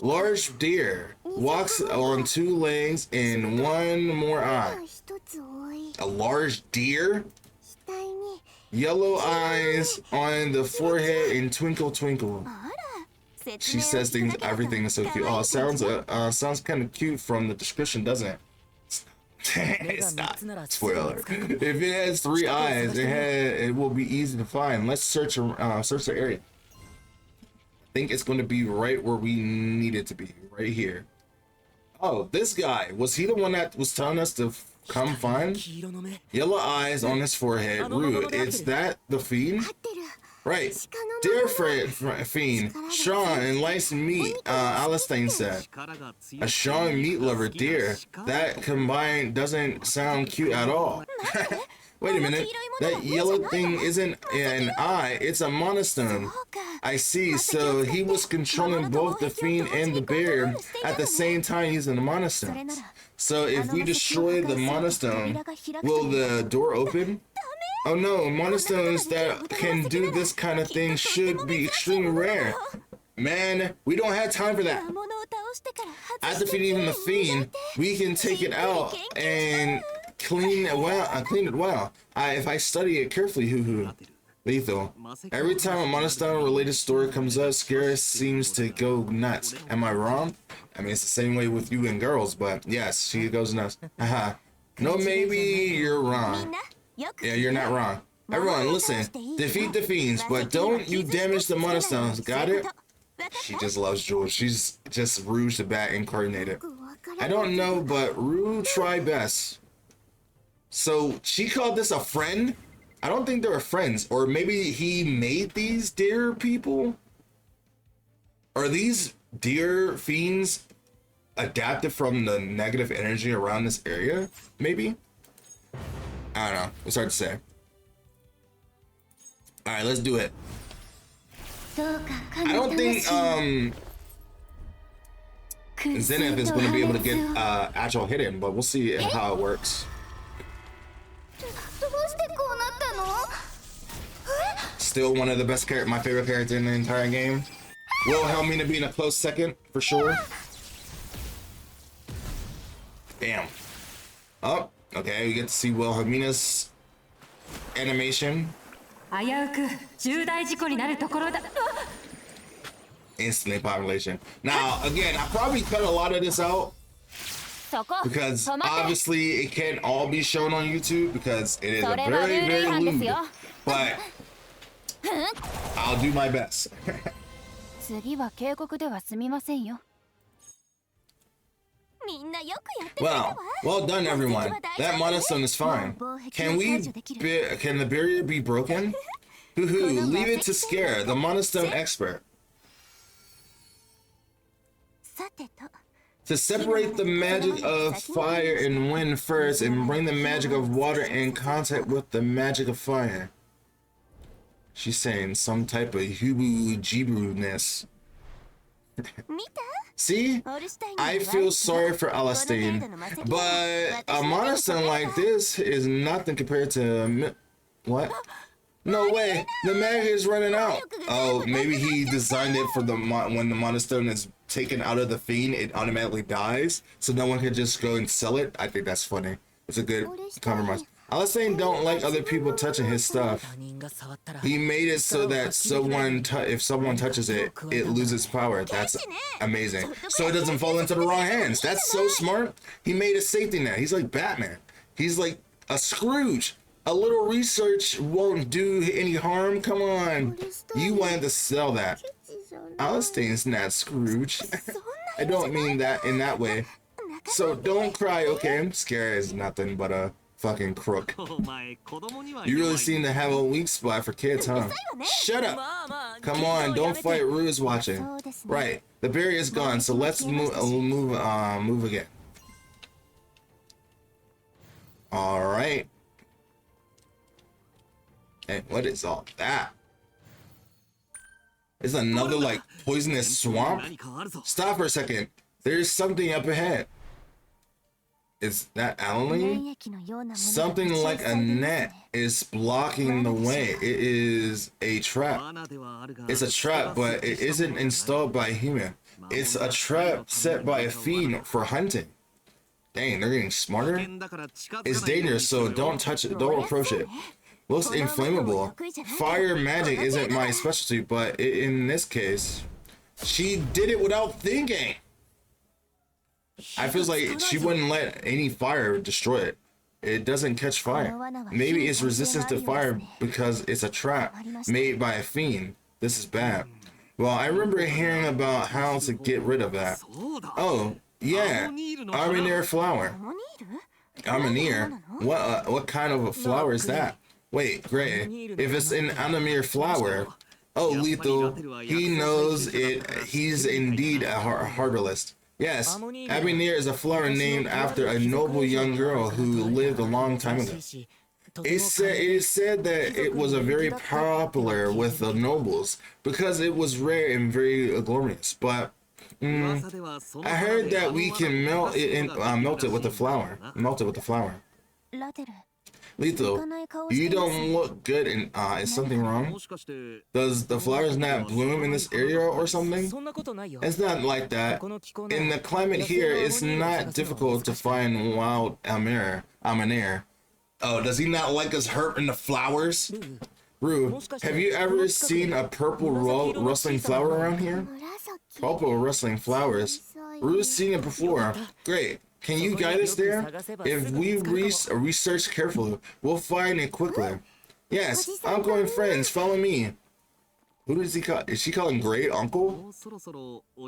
Large deer, walks on two legs and one more eye. A large deer? Yellow eyes on the forehead and twinkle twinkle. She says everything is so cute. Oh, sounds kind of cute from the description, doesn't it? It's not. Spoiler. If it has 3 eyes, it will be easy to find. Let's search the area. I think it's going to be right where we need it to be, right here. Oh, this guy. Was he the one that was telling us to come find? Yellow eyes on his forehead. Rude. Is that the fiend? 合ってる Right. 鹿の Dear fiend, Sean and lice meat, Alistair said. A Sean meat lover, dear. That combined doesn't sound cute at all. Wait a minute. That yellow thing isn't an eye, it's a monostone. I see, so he was controlling both the fiend and the bear at the same time using the monostone. So if we destroy the monostone, will the door open? Oh no, monostones that can do this kind of thing should be extremely rare. Man, we don't have time for that. 魔物を倒してから外 After して defeating the きれいに fiend, we can take it out and clean it well. Clean it well. If I study it carefully, hoo hoo. Lethal. Every time a monostone related story comes up, Scare seems to go nuts. Am I wrong? I mean, it's the same way with you and girls, but yes, she goes nuts. Haha. No, maybe you're みん wrong. なよく Yeah, you're not wrong. Everyone, listen. Defeat the fiends, but don't you damage the monostones. Got it? She just loves Jules. She's just Rouge the Bat incarnated. わから I don't know, but Rue try best. So she called this a friend? I don't think they were friends. Or maybe he made these deer people? Are these deer fiends adapted from the negative energy around this area? Maybe? I don't know. It's hard to say. Alright, let's do it. どうか I don't think Zenith is going to be able to get actual hidden, but we'll see how it works. どうしてこうなったの Still one of the best my favorite character in the entire game. Will Helmina be in a close second for sure. Damn. Oh, okay, we get to see Will Helmina's animation. 危うく重大事故になるところだ。 Instantly population. Now, again, I probably cut a lot of this out そこ because 止まって obviously it can't all be shown on YouTube because it is a それはル very, ール違 very 反です lewd. よ But I'll do my best. 次は警告では済みませんよみんなよくやってくれたわ Well done, everyone. That monostone is fine. Can the barrier be broken? Hoo-hoo, leave it to Scare, the monostone expert. さてと To separate the magic of fire and wind first and bring the magic of water in contact with the magic of fire. She's saying some type of hubu-jibu-ness. 見た See? I feel sorry for Alistair, but a monostone like this is nothing compared to... What? No way! The magic is running out! Oh, maybe he designed it for when the monostone is taken out of the fiend, it automatically dies, so no one can just go and sell it. I think that's funny. It's a good compromise. Alistair don't like other people touching his stuff. He made it so that if someone touches it, it loses power. That's amazing. So it doesn't fall into the wrong hands. That's so smart. He made a safety net. He's like Batman. He's like a Scrooge. A little research won't do any harm. Come on. You wanted to sell that. Alistair's not Scrooge. I don't mean that in that way. So don't cry, okay? Scare is nothing but a fucking crook. You really seem to have a weak spot for kids, huh? Shut up! Come on, don't fight. Rue's watching. Right, the barrier is gone, so let's move again. All right. Hey, what is all that? It's another like poisonous swamp. Stop for a second. There's something up ahead. Is that Alan? Something like a net is blocking the way. It is a trap. It's a trap, but it isn't installed by a human. It's a trap set by a fiend for hunting. Dang, they're getting smarter. It's dangerous, so don't touch it. Don't approach it. Looks inflammable. Fire magic isn't my specialty, but in this case, she did it without thinking. I feel like she wouldn't let any fire destroy it. It doesn't catch fire. Maybe it's resistant to fire because it's a trap made by a fiend. This is bad. Well, I remember hearing about how to get rid of that. Oh, Yeah, Armineer flower. モニール Armineer? What kind of a flower is that? Wait, Gray, if it's an Armineer flower, oh, Lethal, he knows it. He's indeed a herbalist. Yes, Armineer is a flower named after a noble young girl who lived a long time ago. It is said that it was a very popular with the nobles because it was rare and very glorious. But I heard that we can melt it with the flower. Melt it with the flower. ラテル Lethal, you don't look good and is something wrong? Does the flowers not bloom in this area or something? It's not like that. In the climate here, it's not difficult to find wild Armineer. Oh, does he not like us hurt in the flowers? Rue, have you ever seen a purple rustling flower around here? 紫 Purple rustling flowers. Rue's seen it before. Great. Can you guide us there? If we research carefully, we'll find it quickly. Yes, uncle and friends, follow me. Who does he call? Is she calling Gray uncle?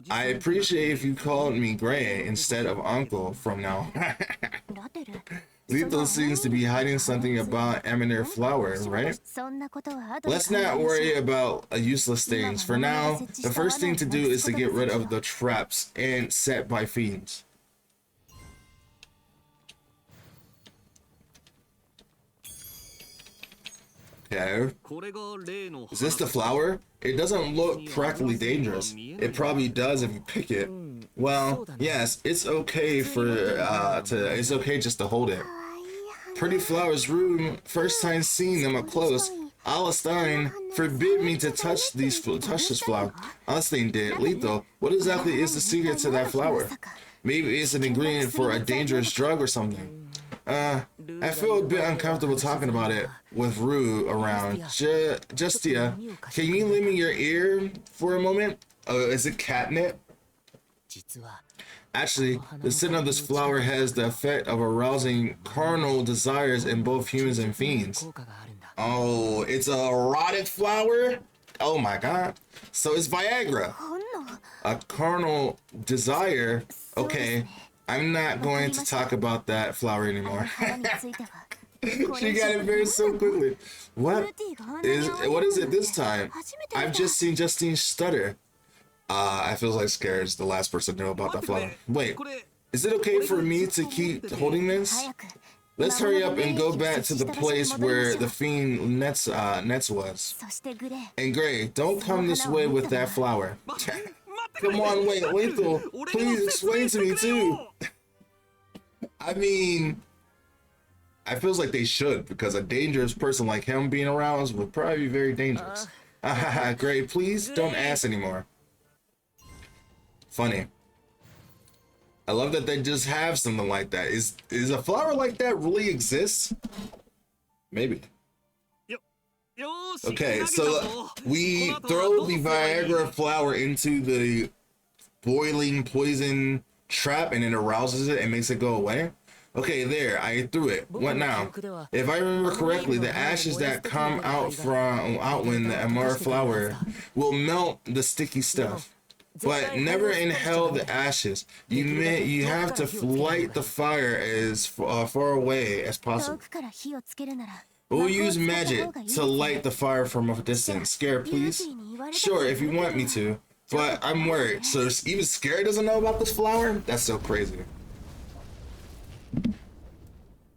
I appreciate if you called me Gray instead of uncle from now. ラテル Lethal seems to be hiding something about Armineer flower, right? そんなことは後で Let's not worry about useless things. For now, the first thing to do is to get rid of the traps and set by fiends. Okay. Is this the flower? It doesn't look practically dangerous. It probably does if you pick it. Well, yes, it's okay it's okay just to hold it. Pretty flowers, Rue. First time seeing them up close. Alistine forbid me to touch this flower. Alistine did. Lethal, what exactly is the secret to that flower? Maybe it's an ingredient for a dangerous drug or something. I feel a bit uncomfortable talking about it with Rue around. Justia, can you lend me your ear for a moment? Is it catnip? 実は Actually, the scent of this flower has the effect of arousing carnal desires in both humans and fiends. 効果があるんだ Oh, it's a erotic flower? Oh my god. So it's Viagra. ほんの A carnal desire. Okay, I'm not going to talk about that flower anymore. 花については She got it very so quickly. What is it this time? I've just seen Justine stutter. I feel like Scared is the last person to know about that flower. Wait, is it okay for me to keep holding this? 早く Let's hurry up and go back to the place where the fiend Nets was. そしてグレー And Gray, don't come this way with that flower. Come on, wait, Lethal, please explain to me too. I mean, I feels like they should, because a dangerous person like him being around would probably be very dangerous. Gray, please don't ask anymore. Funny. I love that they just have something like that. Is a flower like that really exist? Maybe. Okay, so we throw the Viagra flower into the boiling poison trap and it arouses it and makes it go away. Okay, there, I threw it. What now? If I remember correctly, the ashes that come out when the Amara flower will melt the sticky stuff. But never inhale the ashes. You have to light the fire as far away as 遠 possible. くから火をつけるなら We'll use magic to light the fire from a distance. Scared, please? Sure, if you want me to. But I'm worried. So even Scared doesn't know about this flower? That's so crazy.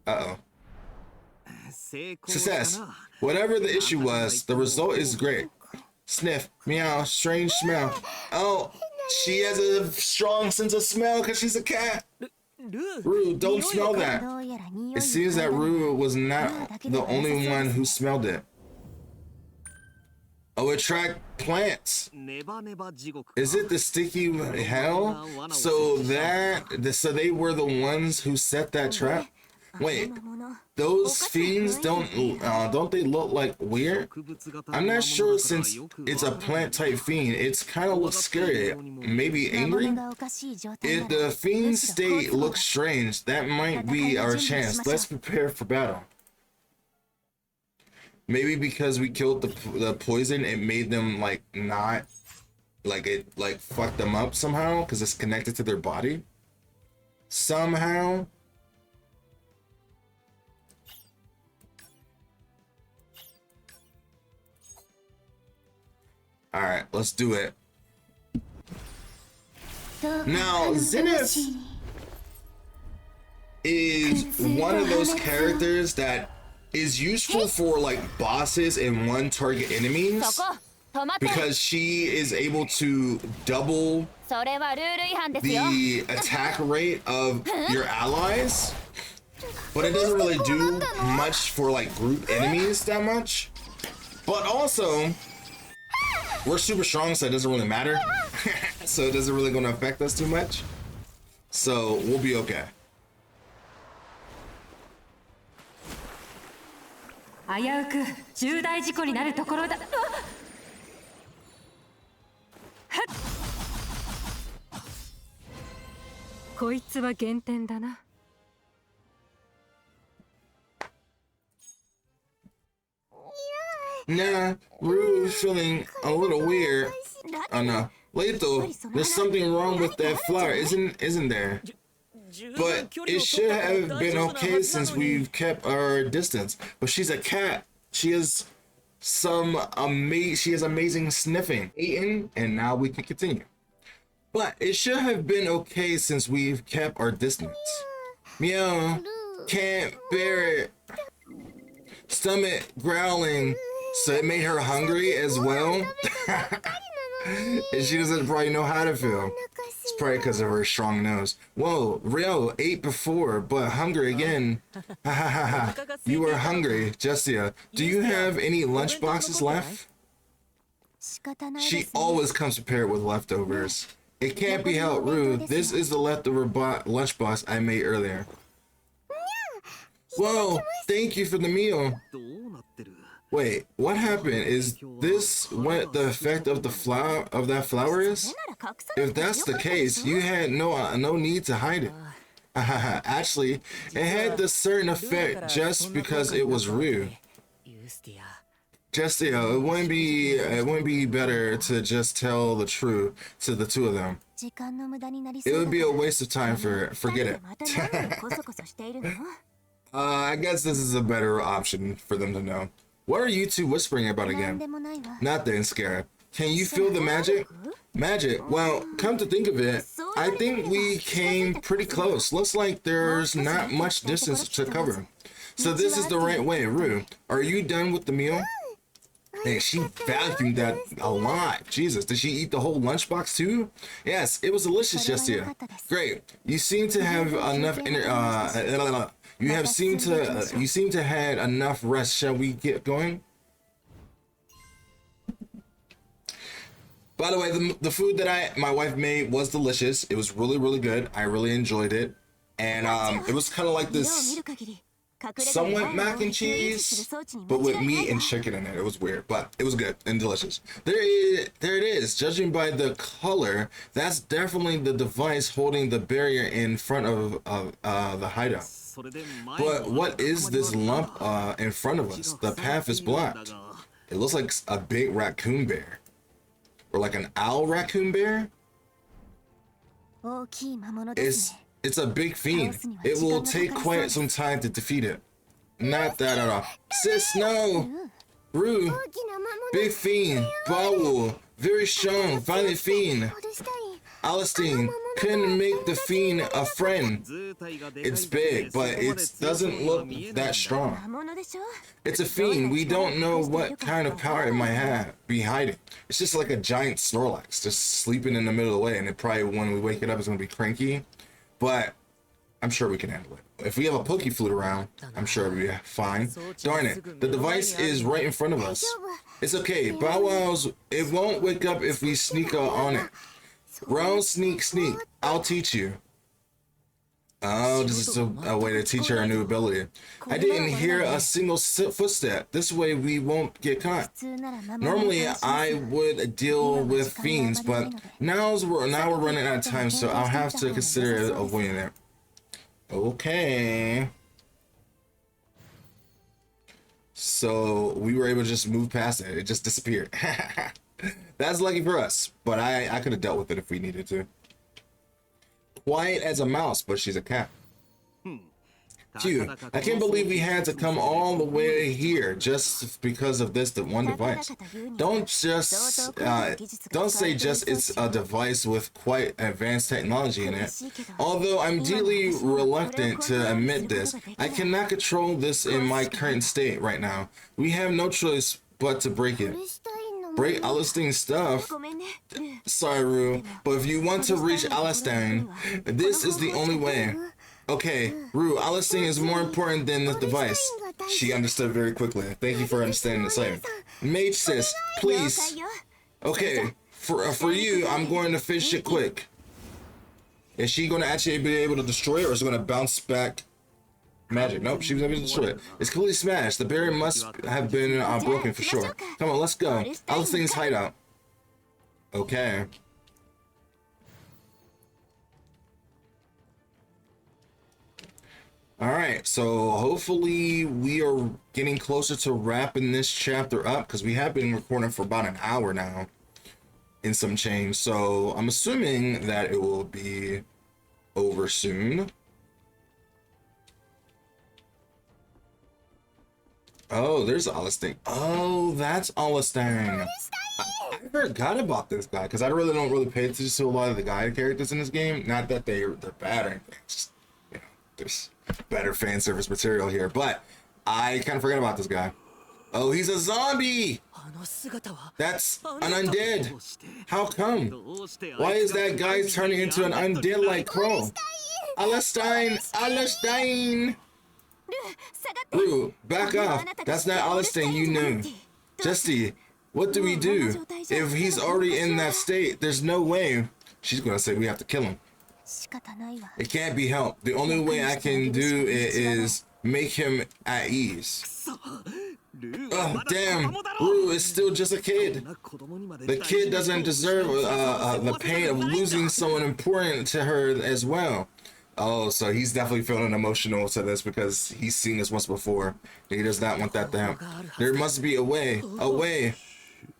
Uh-oh. Success. Whatever the issue was, the result is great. Sniff. Meow. Strange smell. Oh, she has a strong sense of smell because she's a cat. Rue, don't smell that. どうやら匂い It seems that Rue was not the only one who smelled it. Oh, attract plants. Is it the sticky hell? So they were the ones who set that trap? Wait, those fiends don't they look like weird? I'm not sure since it's a plant type fiend. It's kind of looks scary, maybe 魔 angry. 物がおかしい状態 If なら the fiend state looks strange, that might be our chance. Let's prepare for battle. Maybe because we killed the poison, it made them not it fucked them up somehow because it's connected to their body. somehow. All right, let's do it. Now, Zenith is one of those characters that is useful for like bosses and one target enemies because she is able to double the attack rate of your allies, but it doesn't really do much for like group enemies that much. But also, we're super strong, so it doesn't really matter. So it doesn't really gonna affect us too much. So we'll be okay. 危うく重大事故になるところだ。こいつは減点だな。Nah, Rue's feeling a little weird. Oh no, Lethal, there's something wrong with that flower, isn't there? But it should have been okay since we've kept our distance. But she's a cat. She has amazing sniffing, eating, and now we can continue. But it should have been okay since we've kept our distance. Meow, can't bear it. Stomach growling, so it made her hungry as well. And she doesn't probably know how to feel. It's probably because of her strong nose. Whoa, Rio ate before, but hungry again. Ha ha ha ha. You are hungry, Jessia. Do you have any lunch boxes left? She always comes prepared with leftovers. It can't be helped, Rue. This is the leftover lunch box I made earlier. Whoa, thank you for the meal. Wait, what happened? Is this what the effect of that flower is? If that's the case, you had no need to hide it. Actually, it had this certain effect just because it was Rue. Just it wouldn't be better to just tell the truth to the two of them. It would be a waste of time forget it. I guess this is a better option for them to know. What are you two whispering about again? Nothing, Scarab. Can you feel the magic? Magic? Well, come to think of it, I think we came pretty close. Looks like there's not much distance to cover. So this is the right way, Rue. Are you done with the meal? Hey, she vacuumed that a lot. Jesus, did she eat the whole lunchbox too? Yes, it was delicious, Jessia. Great. You seem to have enough you seem to had enough rest. Shall we get going? By the way, the food that my wife made was delicious. It was really good. I really enjoyed it, and it was kind of like this somewhat mac and cheese, but with meat and chicken in it. It was weird, but it was good and delicious. There it is. Judging by the color, that's definitely the device holding the barrier in front of the hideout. But what is this lump in front of us? The path is blocked. It looks like a big raccoon bear. Or like an owl raccoon bear? It's a big fiend. It will take quite some time to defeat it. Not that at all. Sis, no! Rue, big fiend, Bawu, very strong, violent fiend. Alistine couldn't make the fiend a friend. It's big, but it doesn't look that strong. It's a fiend. We don't know what kind of power it might be hiding. It's just like a giant Snorlax, just sleeping in the middle of the way, and it probably, when we wake it up, it's gonna be cranky. But I'm sure we can handle it. If we have a Poke Flute around, I'm sure we'll be fine. Darn it, the device is right in front of us. It's okay, Bow Wow's, it won't wake up if we sneak on it. Round sneak. I'll teach you. Oh, this is a way to teach her a new ability. I didn't hear a single footstep. This way we won't get caught. Normally I would deal with fiends, but now we're running out of time, so I'll have to consider avoiding it. Okay. So we were able to just move past it. It just disappeared. That's lucky for us, but I could have dealt with it if we needed to. quiet as a mouse, but she's a cat. Q, I can't believe we had to come all the way here just because of the one device. Don't say just it's a device with quite advanced technology in it. Although I'm deeply reluctant to admit this, I cannot control this in my current state right now. We have no choice but to break it. Break Alistein's stuff? Sorry, Rue, but if you want to reach Alistein, this is the only way. Okay, Rue, Alistein is more important than the device. She understood very quickly. Thank you for understanding the same. Mage sis, please. Okay, for you, I'm going to finish it quick. Is she going to actually be able to destroy it, or is it going to bounce back magic? Nope, she was able to destroy it. It's completely smashed. The barrier must have been broken for sure. Come on, let's go. Alistein's hideout. Okay. Alright, so hopefully we are getting closer to wrapping this chapter up, because we have been recording for about an hour now in some change, so I'm assuming that it will be over soon. Oh, there's Alistein. Oh, that's Alistein. I forgot about this guy, because I really don't really pay attention to a lot of the guide characters in this game. Not that they're bad or anything, just, you know, there's better fan service material here, but I kind of forgot about this guy. Oh, he's a zombie! That's an undead. How come? Why is that guy turning into an undead like Crow? Alistein! Alistein! Rue, back off. That's not Alistein you knew. Jesse, what do we do? If he's already in that state, there's no way. She's gonna say we have to kill him. It can't be helped. The only way I can do it is make him at ease. Oh, damn. Rue is still just a kid. The kid doesn't deserve the pain of losing someone important to her as well. Oh, so he's definitely feeling emotional to this because he's seen this once before. He does not want that to happen. There must be a way. A way.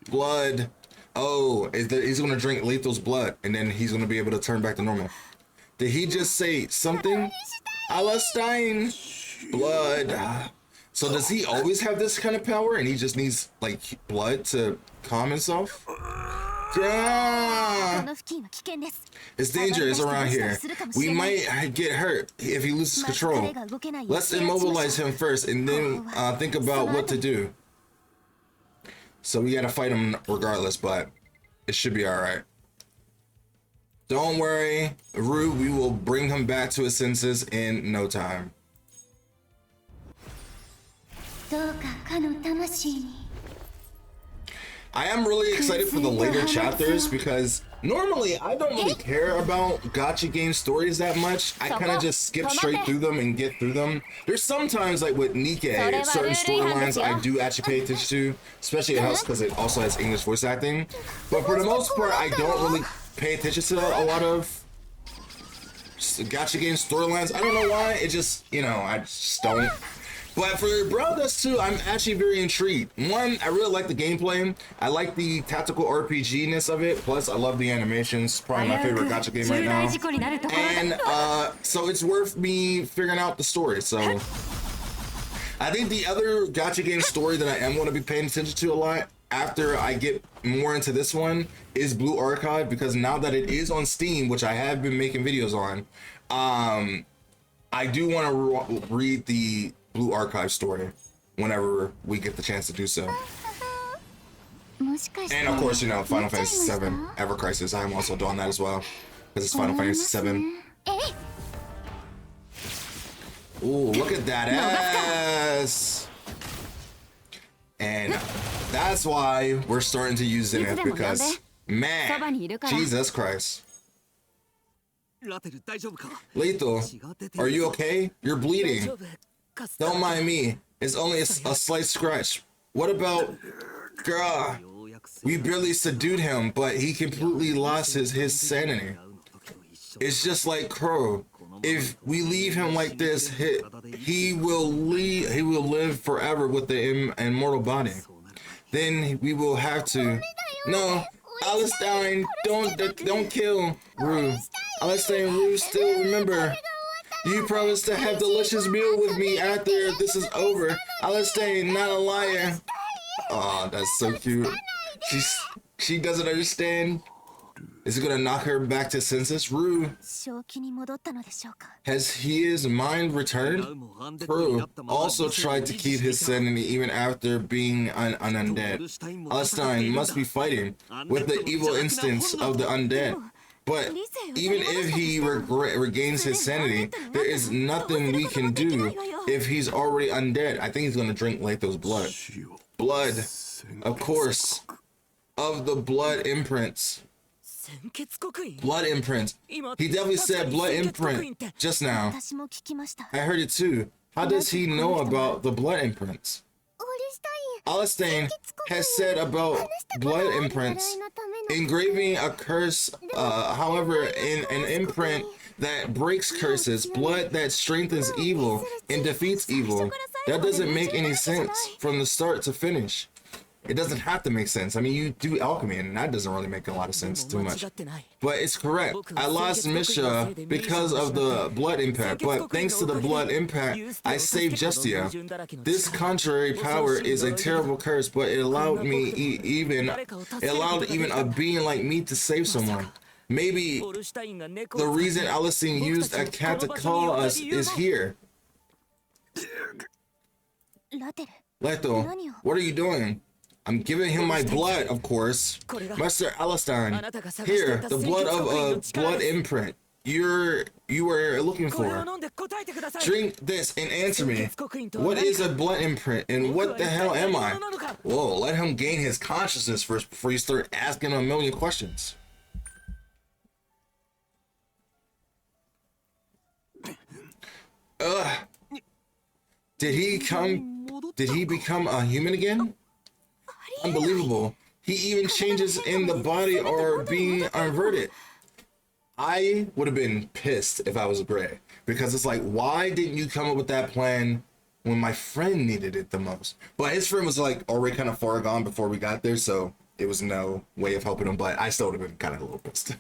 Blood. Oh, he's going to drink Lethal's blood, and then he's going to be able to turn back to normal. Did he just say something? Alistein. Blood. So does he always have this kind of power, and he just needs, like, blood to calm himself? Yeah. It's dangerous around here. We might get hurt if he loses control. Let's immobilize him first and then think about what to do. So we gotta fight him regardless, but it should be alright. Don't worry, Rue, we will bring him back to his senses in no time. I am really excited for the later chapters because normally I don't really care about gacha game stories that much. I kind of just skip straight through them and get through them. There's sometimes, like with Nikke, certain storylines I do actually pay attention to, especially it helps because it also has English voice acting. But for the most part, I don't really pay attention to a lot of gacha game storylines. I don't know why. It just, you know, I just don't. But for Brawl Dust 2, I'm actually very intrigued. One, I really like the gameplay. I like the tactical RPG-ness of it. Plus, I love the animations. Probably my favorite gacha game right now. And so it's worth me figuring out the story. So I think the other gacha game story that I am going to be paying attention to a lot after I get more into this one is Blue Archive, because now that it is on Steam, which I have been making videos on, I do want to read the Blue Archive story whenever we get the chance to do so. And of course, you know, Final Fantasy VII Ever Crisis, I'm also doing that as well because it's Final Fantasy VII. Ooh, look at that ass! And that's why we're starting to use Zenith, because man, Jesus Christ. Lethal, are you okay? You're bleeding. Don't mind me. It's only a slight scratch. What about... Girl, we barely subdued him, but he completely lost his sanity. It's just like Crow. If we leave him like this, he will live forever with the immortal body. Then we will have to... No, Alistein, don't kill Rue. Alestain and Rue still remember. You promised to have delicious meal with me after this is over. Alestain, not a liar. Oh, that's so cute. She doesn't understand. Is it gonna knock her back to senses? Rue, 正気に戻ったのでしょうか。 has his mind returned? Rue also tried to keep his sanity even after being an undead. Alestain must be fighting with the evil instincts of the undead. But even if he regains his sanity, there is nothing we can do if he's already undead. I think he's gonna drink Letho's blood. Blood, of course, of the blood imprints. Blood imprints. He definitely said blood imprint just now. 私も聞きました。 I heard it too. How does he know about the blood imprints? Alestain has said about blood imprints. Engraving a curse, however, in an imprint that breaks curses, blood that strengthens evil and defeats evil. That doesn't make any sense from the start to finish. It doesn't have to make sense. I mean, you do alchemy, and that doesn't really make a lot of sense too much. But it's correct. I lost Misha because of the blood impact, but thanks to the blood impact, I saved Justia. This contrary power is a terrible curse, but it allowed even a being like me to save someone. Maybe the reason Alestain used a cat to call us is here. ラテル、 Letho, what are you doing? I'm giving him my blood, of course. Master Alestain, here, the blood of a blood imprint you were looking for. Drink this and answer me. What is a blood imprint and what the hell am I? Whoa, let him gain his consciousness first before you start asking him a million questions. Ugh. Did he become a human again? Unbelievable. He even changes in the body or being inverted. I would have been pissed if I was Gray, because it's like, why didn't you come up with that plan when my friend needed it the most? But his friend was like already kind of far gone before we got there, so it was no way of helping him, but I still would have been kind of a little pissed.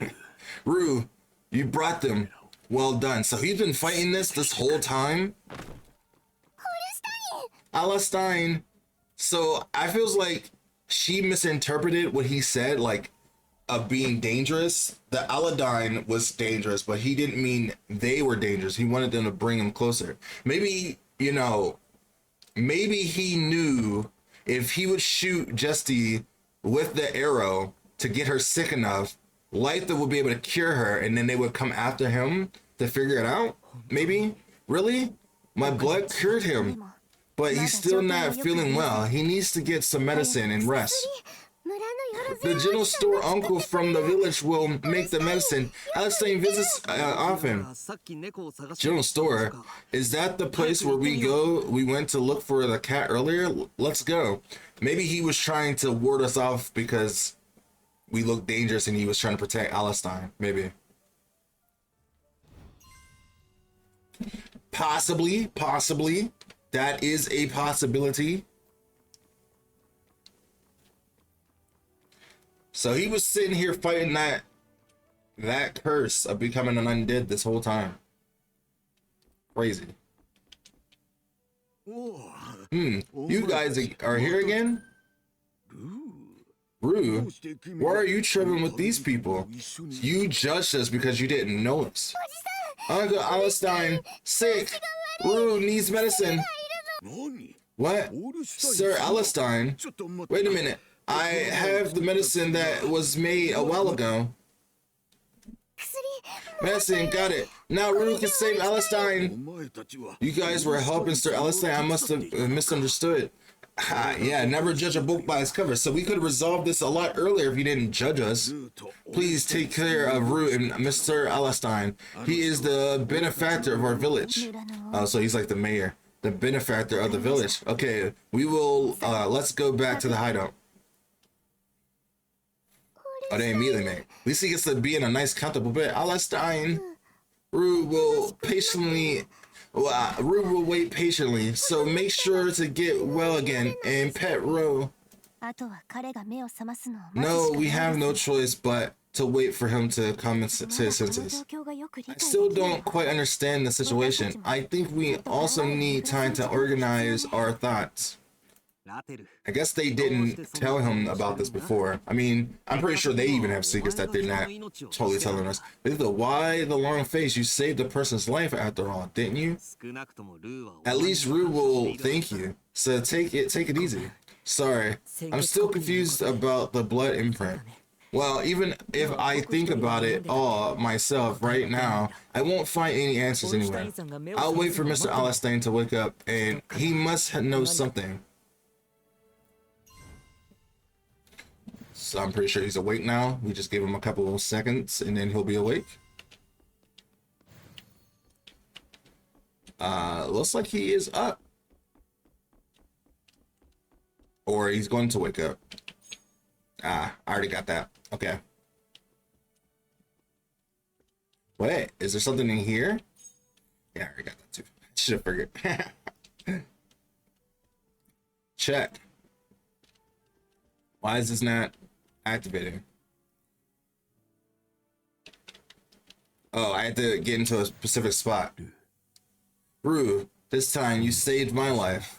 Rue, you brought them. Well done. So he's been fighting this whole time? Alestain. So I feels like she misinterpreted what he said, like of being dangerous. The Aladdin was dangerous, but he didn't mean they were dangerous. He wanted them to bring him closer. Maybe, you know, maybe he knew if he would shoot Justy with the arrow to get her sick enough, Lytha would be able to cure her, and then they would come after him to figure it out. Maybe? Really? My blood cured him. But he's still not feeling well. He needs to get some medicine and rest. The general store uncle from the village will make the medicine. Alestain visits often. General store, is that the place where we went to look for the cat earlier? Let's go. Maybe he was trying to ward us off because we looked dangerous and he was trying to protect Alestain. Maybe. Possibly. That is a possibility. So he was sitting here fighting that curse of becoming an undead this whole time. Crazy. You guys are here again? Rue, why are you tripping with these people? You judged us because you didn't know us. Uncle Alestain, sick. Rue needs medicine. What? Sir Alestain? Wait a minute. I have the medicine that was made a while ago. Medicine, got it. Now Rue can save Alestain. You guys were helping Sir Alestain. I must have misunderstood. Yeah, never judge a book by its cover. So we could have resolved this a lot earlier if you didn't judge us. Please take care of Rue and Mr. Alestain. He is the benefactor of our village. Oh, so he's like the mayor. The benefactor of the village. Okay, we will, let's go back to the hideout. Oh, they immediately make. At least he gets to be in a nice, comfortable bed. Alestain. Rue will wait patiently, so make sure to get well again and pet Rue. No, we have no choice but to wait for him to come to his senses. I still don't quite understand the situation. I think we also need time to organize our thoughts. I guess they didn't tell him about this before. I mean, I'm pretty sure they even have secrets that they're not totally telling us. Why the long face? You saved a person's life after all, didn't you? At least Rue will thank you. So take it easy. Sorry, I'm still confused about the blood imprint. Well, even if I think about it all myself right now, I won't find any answers anywhere. I'll wait for Mr. Alstein to wake up, and he must know something. So I'm pretty sure he's awake now. We just gave him a couple of seconds, and then he'll be awake. Looks like he is up. Or he's going to wake up. I already got that. Okay. Wait, is there something in here? Yeah, I already got that too. Should have figured. Check. Why is this not activating? Oh, I had to get into a specific spot. Rue, this time you saved my life.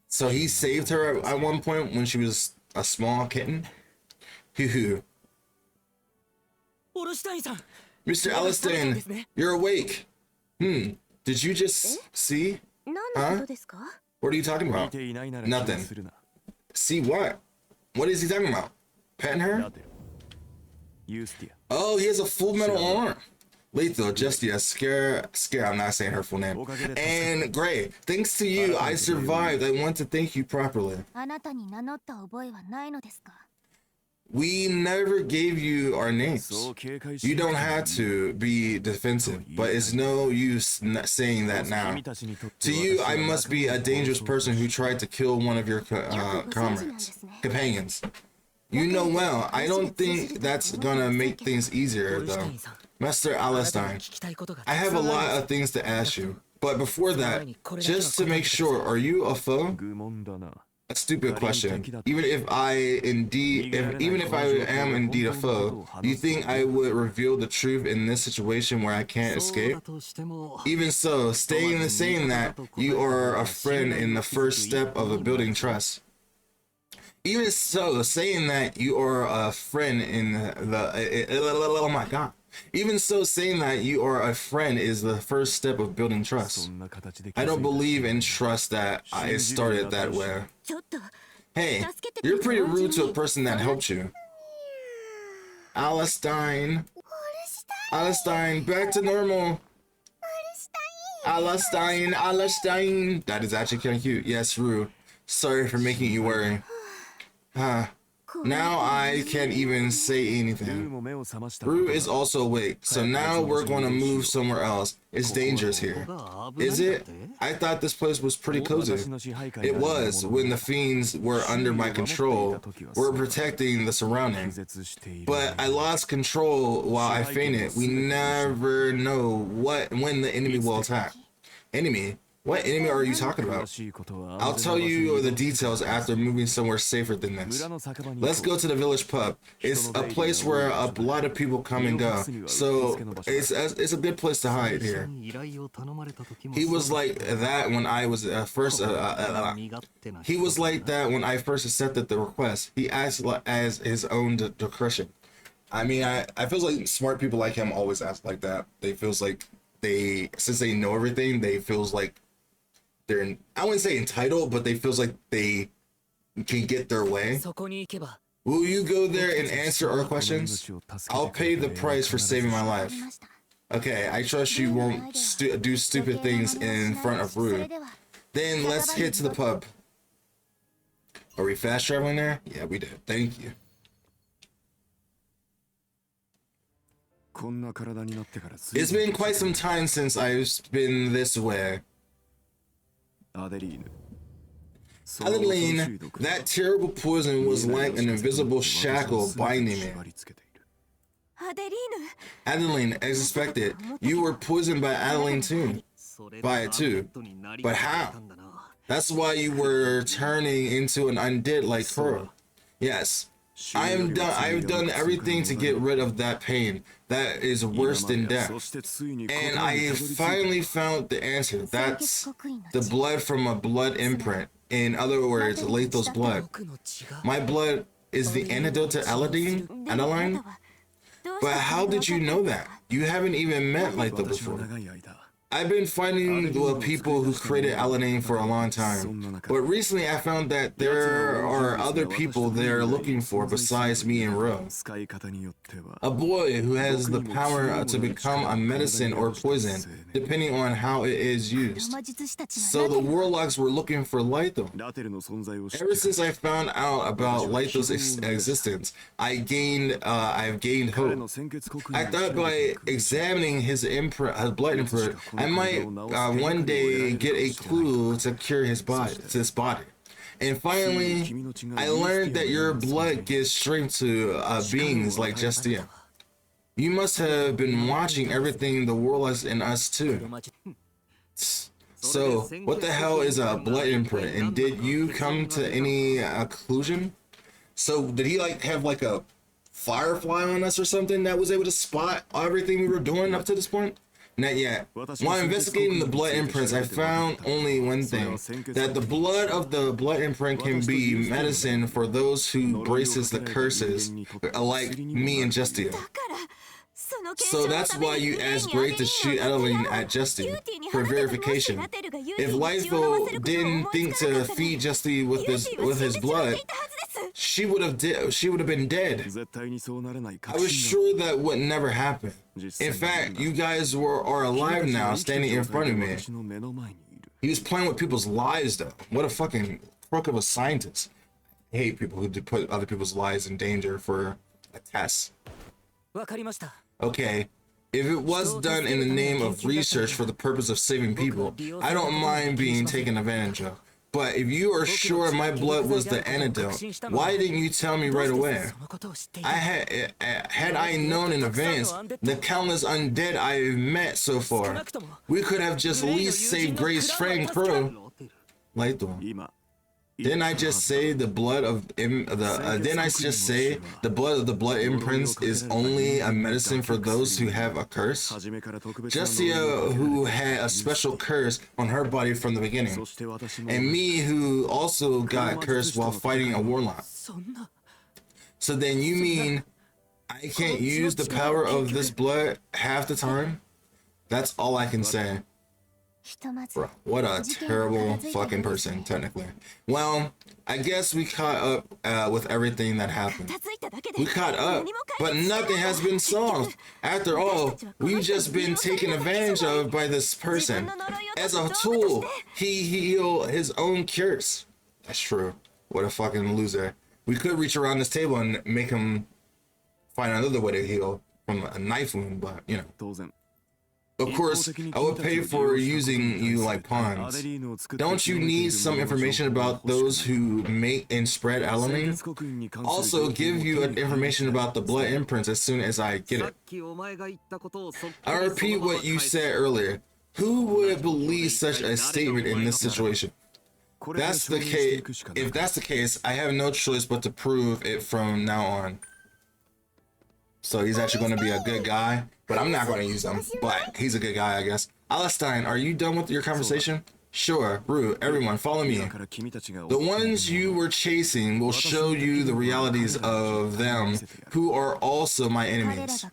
So he saved her at one point when she was a small kitten? Hoo-hoo. Mr. Alstein, you're awake. Did you just see? Huh? What are you talking about? Nothing. See what? What is he talking about? Petting her? Oh, he has a full metal arm. Lethal, Justia, Scare, I'm not saying her full name. And Gray, thanks to you, I survived. I want to thank you properly. We never gave you our names. You don't have to be defensive, but it's no use saying that now. To you, I must be a dangerous person who tried to kill one of your companions. You know well, I don't think that's gonna make things easier though. Master Alstein, I have a lot of things to ask you, but before that, just to make sure, are you a foe? A stupid question. Even if I am indeed a foe, do you think I would reveal the truth in this situation where I can't escape? Even so, staying and saying that you are a friend in the first step of building trust. Even so, saying that you are a friend in oh my god. Even so, saying that you are a friend is the first step of building trust. I don't believe in trust that I started that way. Hey, you're pretty rude to a person that helped you. Alstein, back to normal. Alstein. That is actually kind of cute. Yes, Rue. Sorry for making you worry. Now I can't even say anything. Rue is also awake, so now we're going to move somewhere else. It's dangerous here. Is it? I thought this place was pretty cozy. It was when the fiends were under my control. We're protecting the surroundings. But I lost control while I fainted. We never know when the enemy will attack. Enemy? What enemy are you talking about? I'll tell you the details after moving somewhere safer than this. Let's go to the village pub. It's a place where a lot of people come and go, so it's a good place to hide here. He was like that when I was first. He was like that when I first accepted the request. He asked as his own discretion. I mean, I feel like smart people like him always ask like that. They feels like since they know everything, they feels like they're, I wouldn't say entitled, but they feels like they can get their way. Will you go there and answer our questions? I'll pay the price for saving my life. Okay, I trust you won't do stupid things in front of Rue. Then let's head to the pub. Are we fast traveling there? Yeah, we did. Thank you. It's been quite some time since I've been this way. Adeline, that terrible poison was like an invisible shackle binding me. Adeline, as expected, you were poisoned by Adeline too. By it too. But how? That's why you were turning into an undead like her. Yes. I've done everything to get rid of that pain. That is worse than death. And I finally found the answer. That's the blood from a blood imprint. In other words, Lathal's blood. My blood is the antidote to Adaline? But how did you know that? You haven't even met Lathal before. I've been fighting the people who created Alanine for a long time, but recently I found that there are other people they're looking for besides me and Ro. A boy who has the power to become a medicine or poison, depending on how it is used. So the warlocks were looking for Lathal. Ever since I found out about Lathal's existence, I've gained hope. I thought by examining his blood imprint, I might one day get a clue to cure his body. And finally, I learned that your blood gives strength to beings like Justia. You must have been watching everything the warlocks and us too. So, what the hell is a blood imprint? And did you come to any conclusion? So, did he have a firefly on us or something that was able to spot everything we were doing up to this point? Not yet. While investigating the blood imprints, I found only one thing. That the blood of the blood imprint can be medicine for those who braces the curses, like me and Justia. So that's why you asked Gray to shoot Adeline at Justia for verification. If Lathal didn't think to feed Justia with his blood, she would have been dead. I was sure that would never happen. In fact, you guys are alive now, standing in front of me. He was playing with people's lives, though. What a fucking crook of a scientist. I hate people who put other people's lives in danger for a test. Okay, if it was done in the name of research for the purpose of saving people, I don't mind being taken advantage of. But if you are sure my blood was the antidote, why didn't you tell me right away? Had I known in advance the countless undead I've met so far, we could have just at least saved Gray's friend Crow. Lathal. Didn't I just say the blood of the blood of the blood imprints is only a medicine for those who have a curse? Justia, who had a special curse on her body from the beginning, and me, who also got cursed while fighting a warlock. So then you mean I can't use the power of this blood half the time? That's all I can say. Bro, what a terrible fucking person, technically. Well, I guess we caught up with everything that happened. We caught up, but nothing has been solved. After all, we've just been taken advantage of by this person. As a tool, he healed his own cures. That's true. What a fucking loser. We could reach around this table and make him find another way to heal from a knife wound, but, you know. Of course, I would pay for using you like pawns. Don't you need some information about those who make and spread alanine? Also, give you information about the blood imprints as soon as I get it. I repeat what you said earlier. Who would believe such a statement in this situation? That's the case. If that's the case, I have no choice but to prove it from now on. So he's actually going to be a good guy, but I'm not going to use him. But he's a good guy, I guess. Alestein, are you done with your conversation? Sure, Rue, everyone, follow me. The ones you were chasing will show you the realities of them, who are also my enemies.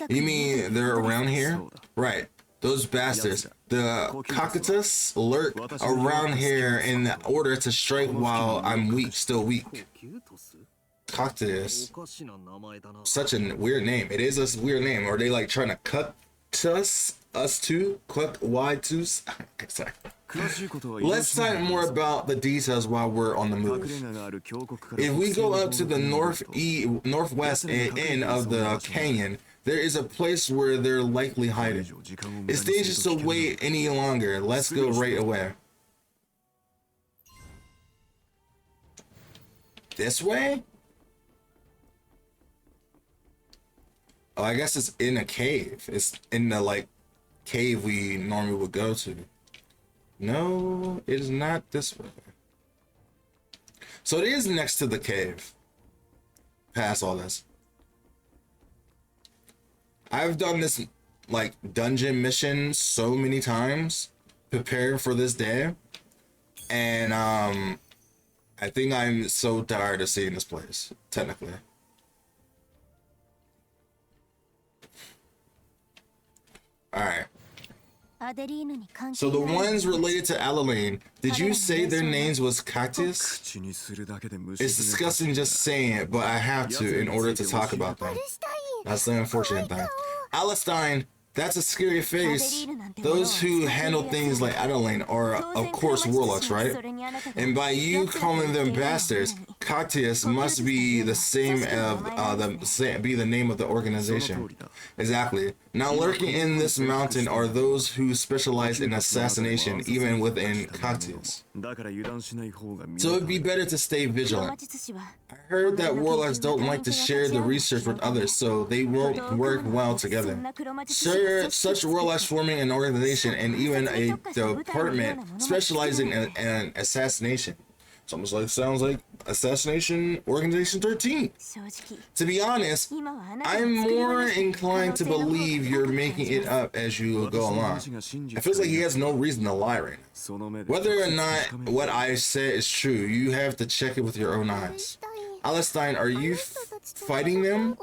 You mean they're around here? Right, those bastards. The cockatoos lurk around here in order to strike while I'm weak, still weak. Cactus. Such a weird name. It is a weird name. Are they like trying to cut us too? Cut Y2s? Sorry. Let's talk more about the details while we're on the move. If we go up to the northwest end of the canyon, there is a place where they're likely hiding. It's dangerous to wait any longer. Let's go right away. This way? Oh, I guess it's in a cave. It's in the, like, cave we normally would go to. No, it is not this way. So it is next to the cave. past all this. I've done this like dungeon mission so many times, prepared for this day, and I think I'm so tired of seeing this place, technically. Alright. So the ones related to Alaline, did you say their names was Cactus? It's disgusting just saying it, but I have to in order to talk about them. That's the unfortunate thing. Alistine, that's a scary face. Those who handle things like Alaline are, of course, warlocks, right? And by you calling them bastards, Cactus must be the same of be the name of the organization. Exactly. Now lurking in this mountain are those who specialize in assassination, even within Cactus. So it'd be better to stay vigilant. I heard that warlocks don't like to share the research with others, so they won't work well together. Sure, such warlocks forming an organization and even a department specializing in assassination. It's almost like sounds like Assassination Organization 13. To be honest, I'm more inclined to believe you're making it up as you go along. It feels like he has no reason to lie right now. Whether or not what I said is true, you have to check it with your own eyes. Alistine, are you fighting them?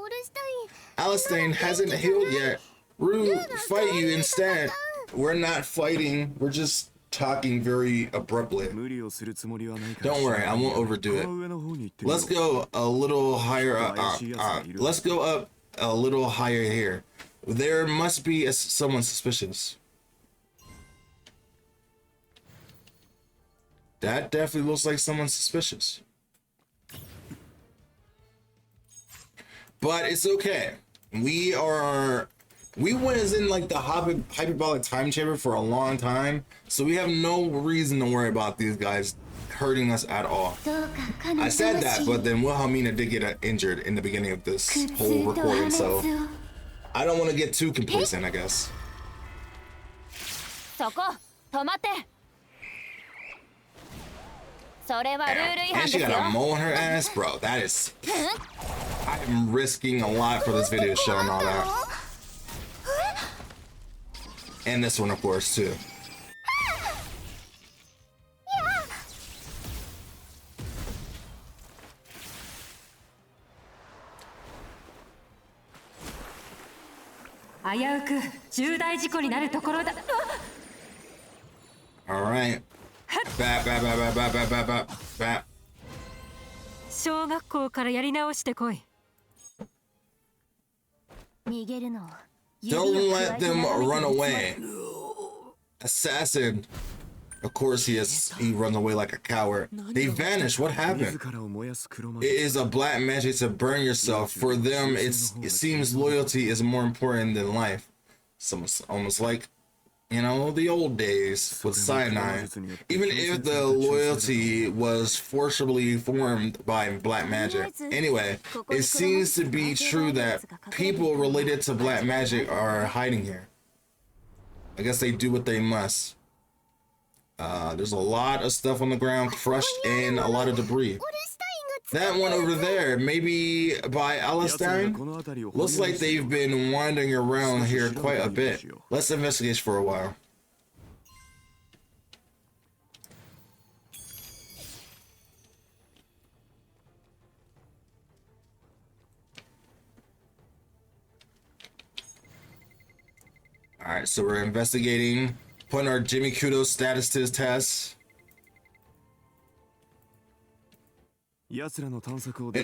Alistine hasn't healed yet. Rue, fight you instead. We're not fighting, we're just talking very abruptly. Don't worry, I won't overdo it. Let's go a little higher up. Let's go up a little higher here. There must be someone suspicious. That definitely looks like someone suspicious. But it's okay. We was in like the hyperbolic time chamber for a long time, so we have no reason to worry about these guys hurting us at all. I said that, but then Wilhelmina did get injured in the beginning of this whole recording, so I don't want to get too complacent, I guess. And she got a mole in her ass, bro. That is. I'm risking a lot for this video showing all that. And this one, of course, too. All right. Bap, bap, bap, bap, bap, bap, bap, bap. 小学校からやり直してこい。 Don't let them run away. Assassin. Of course he runs away like a coward. They vanish. What happened? It is a black magic to burn yourself. For them, it seems loyalty is more important than life. It's almost like, you know, the old days with cyanide. Even if the loyalty was forcibly formed by black magic. Anyway, it seems to be true that people related to black magic are hiding here. I guess they do what they must. There's a lot of stuff on the ground, crushed and a lot of debris. That one over there, maybe by Alistine? Looks like they've been wandering around here quite a bit. Let's investigate for a while. Alright, so we're investigating, putting our Jimmy Kudo status to his test. In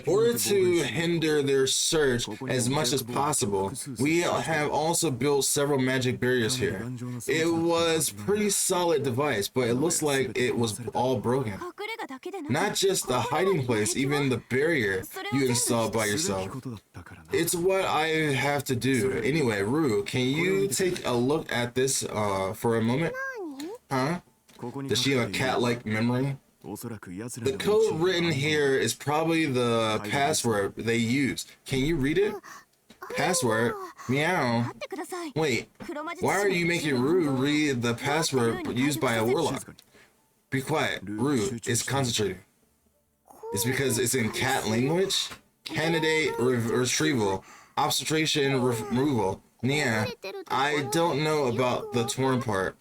order to hinder their search as much as possible, we have also built several magic barriers here. It was a pretty solid device, but it looks like it was all broken. Not just the hiding place, even the barrier you installed by yourself. It's what I have to do. Anyway, Rue, can you take a look at this for a moment? Huh? Does she have a cat-like memory? The code written here is probably the password they used. Can you read it? Password? Meow. Wait, why are you making Rue read the password used by a warlock? Be quiet. Rue is concentrating. It's because it's in cat language? candidate retrieval, obstetrician removal. Yeah, I don't know about the torn part.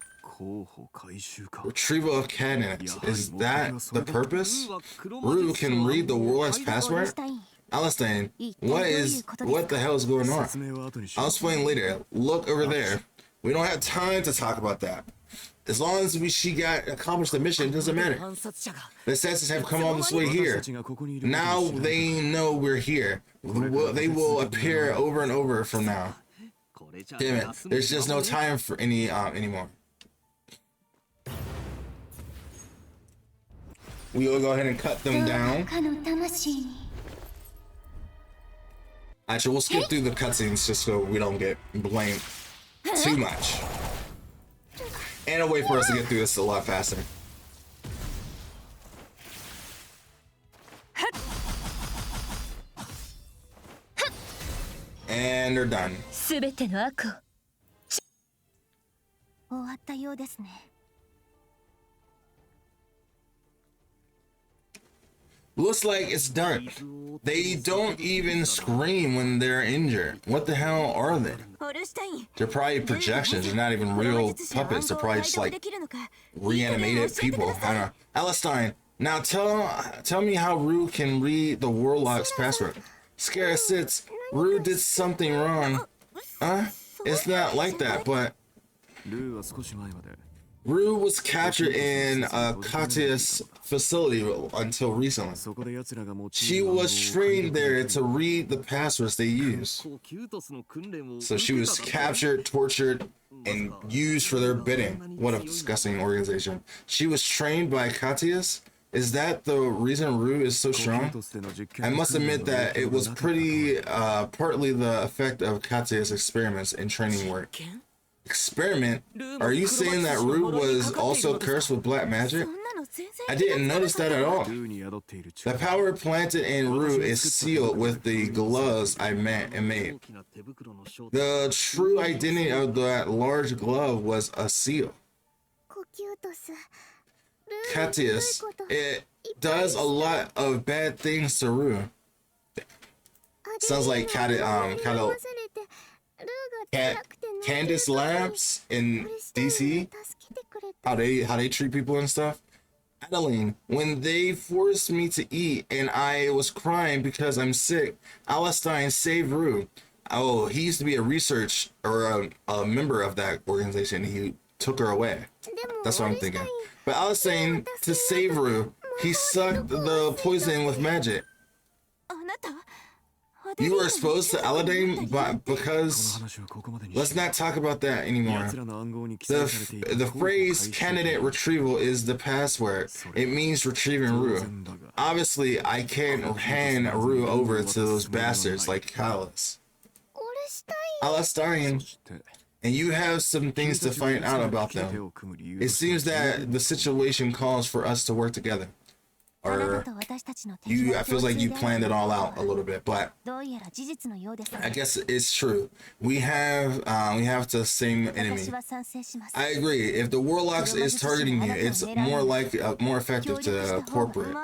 Retrieval of candidates. Is that the purpose? Rue can read the warlock's password? Alistair, what the hell is going on? I'll explain later. Look over there. We don't have time to talk about that. As long as she got accomplished the mission, it doesn't matter. The assassins have come all this way here. Now they know we're here. They will appear over and over from now. Damn it! There's just no time for anymore. We will go ahead and cut them down. Actually, we'll skip through the cutscenes just so we don't get blamed too much. And a way for us to get through this a lot faster. And they're done. 全ての悪を終わったようですね。Looks like it's done. They don't even scream when they're injured. What the hell are they? They're probably projections. They're not even real puppets. They're probably just like reanimated people. I don't know. Alistair, now tell me how Rue can read the warlock's password. Scare sits. Rue did something wrong. It's not like that, but Rue was captured in a Katia's facility until recently. She was trained there to read the passwords they use. So she was captured, tortured, and used for their bidding. What a disgusting organization. She was trained by Katias? Is that the reason Rue is so strong? I must admit that it was pretty partly the effect of Katia's experiments and training work. Experiment? Are you saying that Rue was also cursed with black magic? I didn't notice that at all. The power planted in Rue is sealed with the gloves I made. The true identity of that large glove was a seal. Catius, it does a lot of bad things to Rue. Sounds like Candace Labs in DC, how they treat people and stuff. Adeline, when they forced me to eat and I was crying because I'm sick, Alistair saved Rue. Oh, he used to be a research or a member of that organization. He took her away. That's what I'm thinking. But Alistair, to save Rue, he sucked the poison with magic. You were exposed to Aladdin, but because let's not talk about that anymore. The phrase candidate retrieval is the password. It means retrieving Rue. Obviously, I can't hand Rue over to those bastards like Callus. Alistair, and you have some things to find out about them. It seems that the situation calls for us to work together. Or I feel like you planned it all out a little bit, but I guess it's true. We have the same enemy. I agree. If the warlocks is targeting you, it's more effective to cooperate.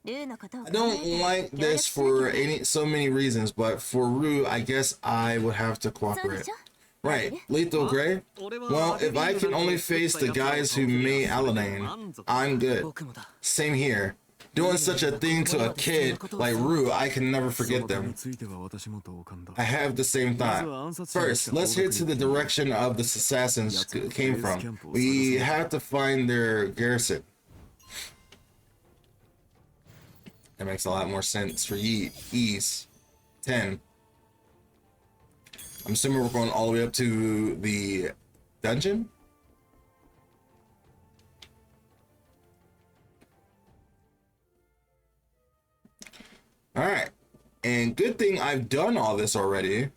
I don't like this for so many reasons, but for Rue, I guess I would have to cooperate. Right, Lethal Gray? Well, if I can only face the guys who made Aladdin, I'm good. Same here. Doing such a thing to a kid like Rue, I can never forget them. I have the same thought. First, let's head to the direction of the assassins came from. We have to find their garrison. That makes a lot more sense for ease. 10. I'm assuming we're going all the way up to the dungeon? Alright. And good thing I've done all this already.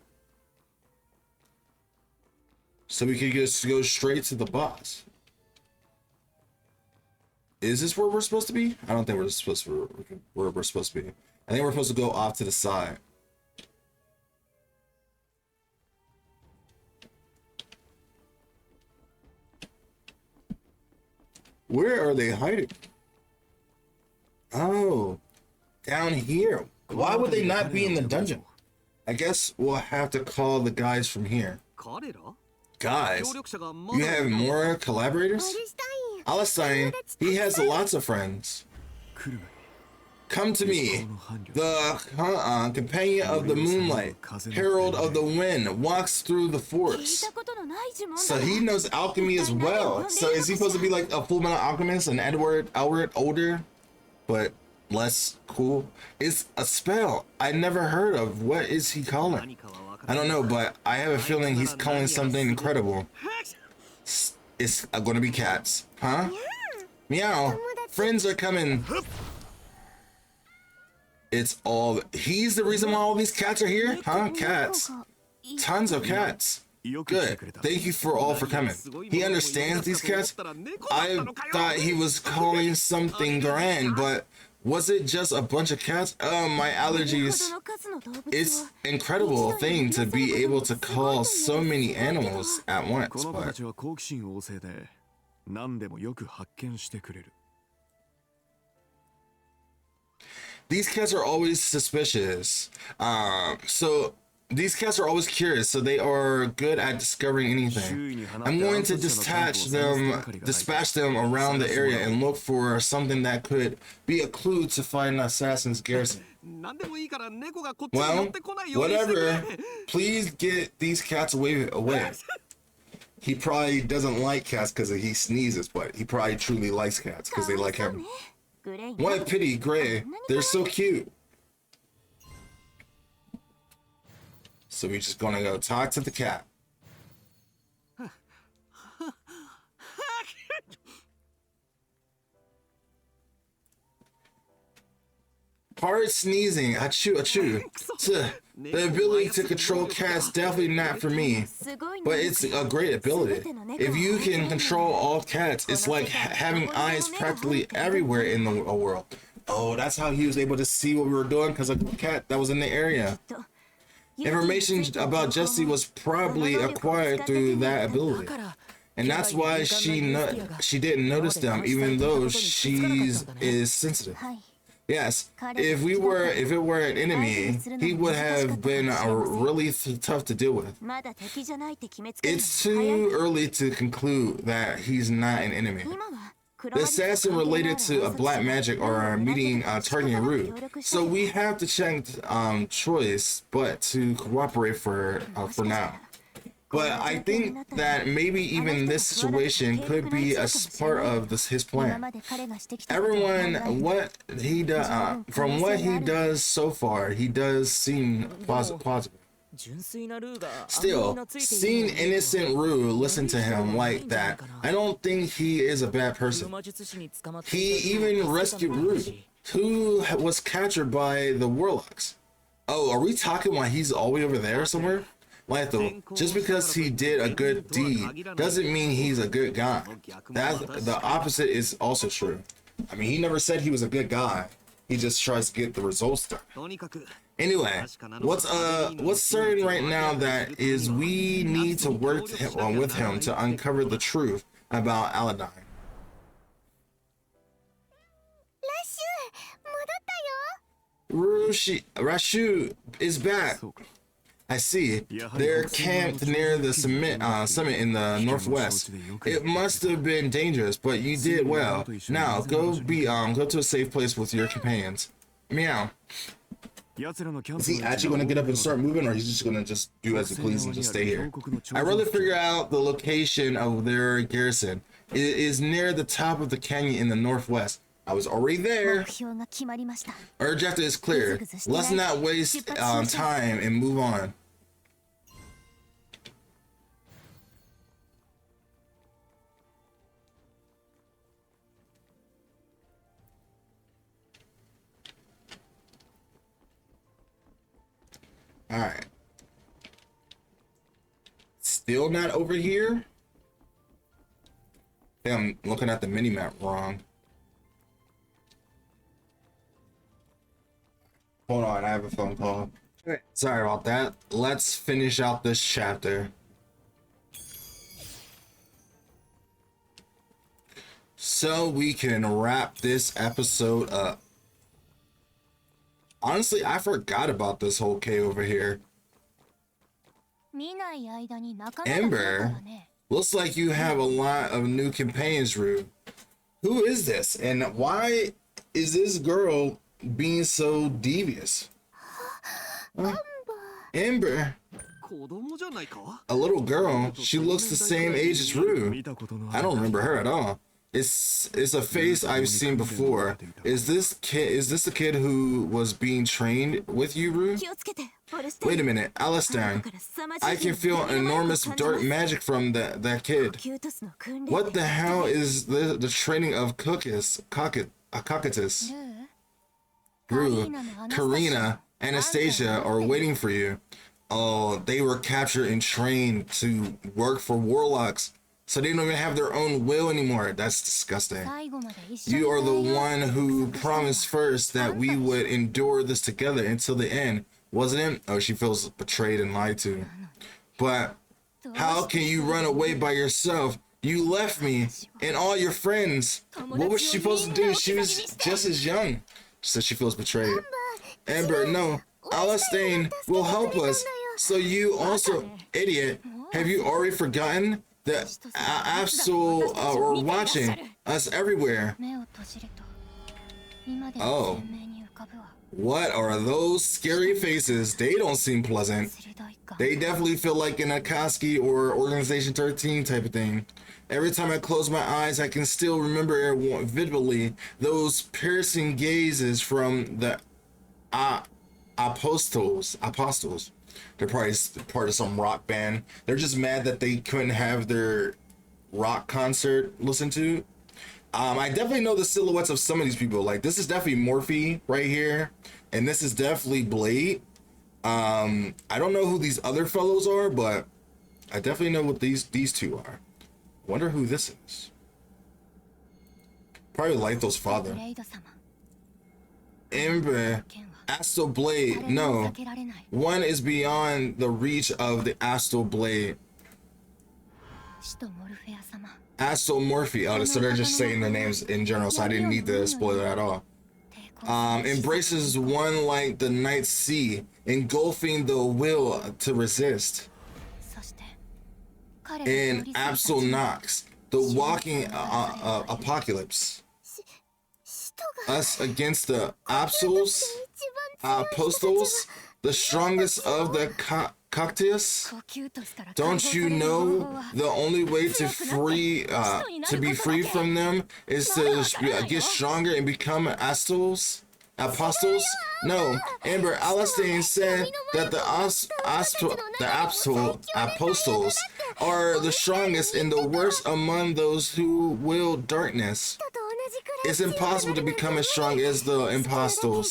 So we can just go straight to the boss. Is this where we're supposed to be? I don't think we're supposed to where we're supposed to be. I think we're supposed to go off to the side. Where are they hiding? Oh, down here? Why would they not be in the dungeon? I guess we'll have to call the guys from here. Guys? You have more collaborators? Alestein, he has lots of friends. Come to me. The companion of the moonlight, herald of the wind, walks through the forest. So he knows alchemy as well. So is he supposed to be like a full metal alchemist, an Edward older, but less cool? It's a spell I never heard of. What is he calling? I don't know, but I have a feeling he's calling something incredible. It's gonna be cats, huh? Meow. Friends are coming. It's all. He's the reason why all these cats are here, huh? Cats. Tons of cats. Good. Thank you for coming. He understands these cats. I thought he was calling something grand, but was it just a bunch of cats? My allergies. It's incredible thing to be able to call so many animals at once, but these cats are always suspicious. These cats are always curious, so they are good at discovering anything. I'm going to dispatch them around the area and look for something that could be a clue to find Assassin's Garrison. Well, whatever. Please get these cats away. He probably doesn't like cats because he sneezes, but he probably truly likes cats because they like him. What a pity, Gray. They're so cute. So we're just gonna go talk to the cat. Hard sneezing, achoo, achoo. The ability to control cats definitely not for me, but it's a great ability. If you can control all cats, it's like having eyes practically everywhere in the world. Oh, that's how he was able to see what we were doing, because of a cat that was in the area. Information about Jessie was probably acquired through that ability. And that's why she didn't notice them, even though she is sensitive. Yes, if it were an enemy, he would have been really tough to deal with. It's too early to conclude that he's not an enemy. The assassin related to a black magic or meeting targeting Rue, so we have to check choice, but to cooperate for now. But I think that maybe even this situation could be a part of his plan. Everyone, from what he does so far, he does seem plausible. Still, seeing innocent Rue listen to him like that, I don't think he is a bad person. He even rescued Rue, who was captured by the warlocks. Oh, are we talking while he's all the way over there somewhere? Like, just because he did a good deed doesn't mean he's a good guy. The opposite is also true. I mean, he never said he was a good guy. He just tries to get the results done. Anyway, what's certain right now that is we need to work with him to uncover the truth about Aladdin. Rashu is back. I see. They're camped near the summit in the northwest. It must have been dangerous, but you did well. Now go to a safe place with your companions. Meow. Is he actually going to get up and start moving, or he's just going to do as he pleases and just stay here? I'd rather figure out the location of their garrison. It is near the top of the canyon in the northwest. I was already there. Our objective is clear. Let's not waste time and move on. All right. Still not over here? I think I'm looking at the mini-map wrong. Hold on, I have a phone call. Sorry about that. Let's finish out this chapter. So we can wrap this episode up. Honestly, I forgot about this whole K over here. 見ない間に仲間が増えたらね。 Looks like you have a lot of new companions, Rue. Who is this? And why is this girl being so devious? Amber. A little girl. She looks the same age as Rue. I don't remember her at all. It's a face I've seen before. Is this the kid who was being trained with you, Rue? 気をつけて。 Wait a minute, Alistair. I can feel enormous dark magic from that kid. What the hell is the training of Coccus? Rue, Karina, Anastasia are waiting for you. Oh, they were captured and trained to work for warlocks, so they don't even have their own will anymore. That's disgusting. You are the one who promised first that we would endure this together until the end, wasn't it? Oh, she feels betrayed and lied to. But how can you run away by yourself? You left me and all your friends. What was she supposed to do? She was just as young. She said she feels betrayed. Amber, no. Alistair will help us. So you also, idiot, have you already forgotten that Absol are watching us everywhere? 目を閉じると今でも Oh. 鮮明に浮かぶわ。 What are those scary faces? They don't seem pleasant. 鋭いか。 They definitely feel like an Akatsuki or Organization 13 type of thing. Every time I close my eyes, I can still remember vividly those piercing gazes from the apostles. They're probably part of some rock band. They're just mad that they couldn't have their rock concert listened to. I definitely know the silhouettes of some of these people. Like, this is definitely Morphe right here, and this is definitely Blade. I don't know who these other fellows are, but I definitely know what these two are. Wonder who this is. Probably Lytho's father. ブレイド様。 Amber, 剣は Astral Blade. 誰にも No, 避けられない。 one is beyond the reach of the Astral Blade. 使徒モルフェア様。 Astral Morphe. Oh, so they're just saying their names in general, so I didn't need to spoil it at all. 抵抗する Embraces one like the night sea, engulfing the will to resist. そして彼が And 通り過ぎた Absol Nox, the walking apocalypse. 使徒が Us against the Absols, 一番強い人たち Apostles, the strongest of the Cactus. 呼吸としたら Don't you 解放される方 know 法は the only way to be free from them is to get stronger and become apostles? No, Amber, Alistair said that the apostles are the strongest and the worst among those who will darkness. 人と同じくらい It's impossible to become as strong as the apostles.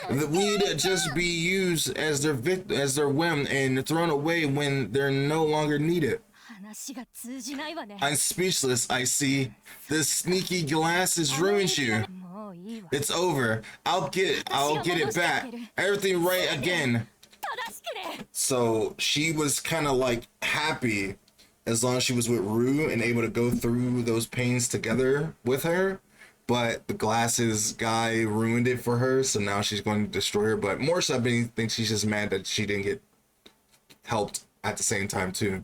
We'd just be used as their whim and thrown away when they're no longer needed. 話が通じないわね I'm speechless, I see. This sneaky glasses ruins you. もういいわ It's over. I'll get it back. Everything right again. 正しくね So she was kind of like happy as long as she was with Rue and able to go through those pains together with her. But the glasses guy ruined it for her, so now she's going to destroy her. But more so, I think she's just mad that she didn't get helped at the same time too.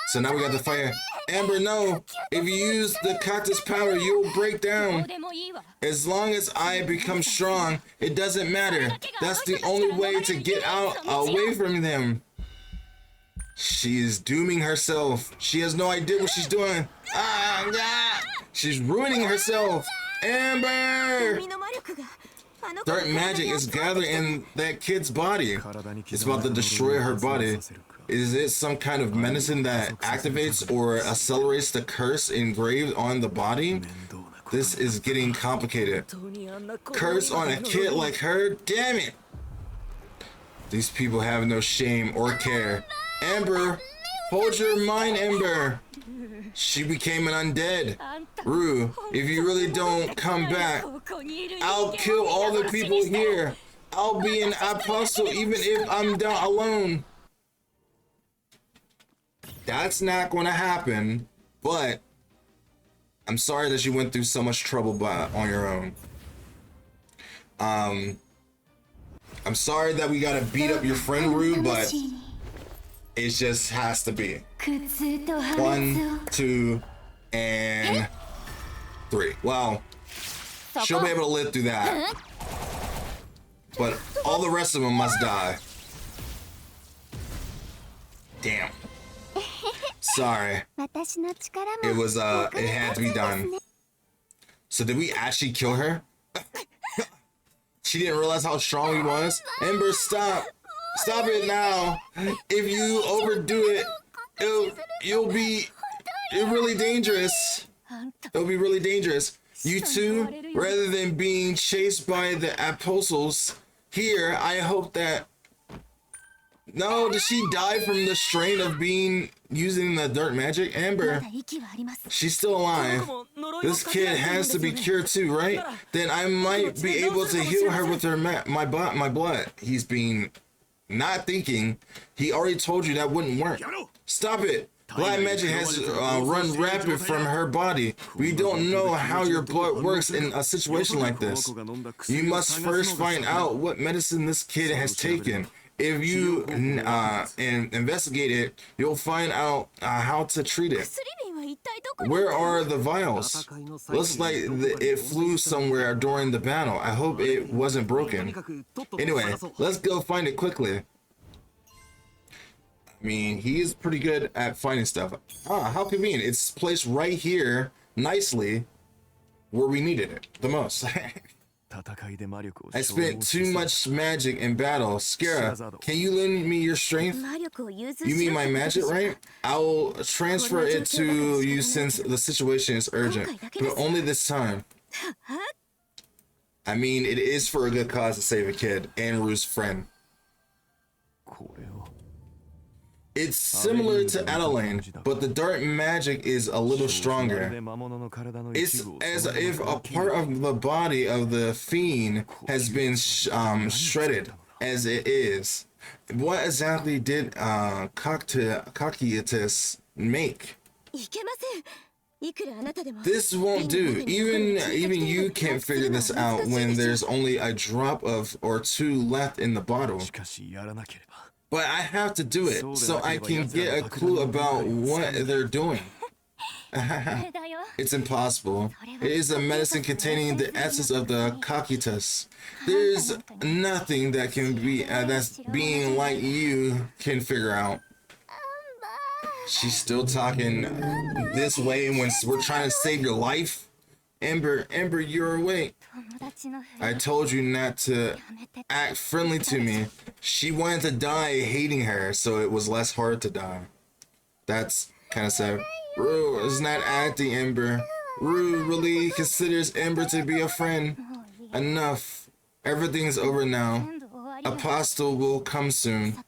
So now we got the fire. Amber, no! If you use the cactus powder, you'll break どう down. でもいいわ As long as I become strong, it doesn't matter. That's the only way to get out away from them. She is dooming herself. She has no idea what she's doing. She's ruining herself. Amber! 身の魔力があの子 Dark の体 magic に is 集まって gathered in that kid's body. It's about to destroy her body. Is it some kind of medicine that activates or accelerates the curse engraved on the body? This is getting complicated. Curse on a kid like her? Damn it! These people have no shame or care. Amber, hold your mind, Amber. She became an undead. Rue, if you really don't come back, ここにいる人間 I'll kill all the people here. I'll be an apostle even if I'm down alone. That's not going to happen, but I'm sorry that you went through so much trouble on your own. I'm sorry that we gotta beat up your friend Rue, but it just has to be. 1, 2, and 3. Well, she'll be able to live through that. But all the rest of them must die. Damn. Sorry. It was, it had to be done. So did we actually kill her? She didn't realize how strong he was? Ember, stop. Stop it now. If you overdo it, it'll be really dangerous. It'll be really dangerous. You two, rather than being chased by the apostles here, I hope that... No, did she die from the strain of using the dirt magic? Amber, she's still alive. This kid has to be cured too, right? Then I might be able to heal her with my blood. He's being not thinking. He already told you that wouldn't work. Stop it. Black magic has run rapid from her body. We don't know how your blood works in a situation like this. You must first find out what medicine this kid has taken. If you investigate it, you'll find out how to treat it. Where are the vials? Looks like it flew somewhere during the battle. I hope it wasn't broken. Anyway, let's go find it quickly. I mean, he is pretty good at finding stuff. Ah, how convenient. It's placed right here, nicely, where we needed it the most. I spent too much magic in battle. Skara, can you lend me your strength? You mean my magic, right? I'll transfer it to you since the situation is urgent, but only this time. I mean, it is for a good cause to save a kid and Rue's friend. It's similar to Adelaine, but the dark magic is a little stronger. It's as if a part of the body of the fiend has been shredded as it is. What exactly did Cocytus make? This won't do. Even you can't figure this out when there's only a drop or two left in the bottle. But I have to do it so I can get a clue about what they're doing. It's impossible. It is a medicine containing the essence of the Cocytus. There's nothing that can be that's being like you can figure out. She's still talking this way when we're trying to save your life. Ember, you're awake. I told you not to act friendly to me. She wanted to die hating her, so it was less hard to die. That's kind of sad. Rue is not acting, Ember. Rue really considers Ember to be a friend. Enough. Everything's over now. Apostle will come soon.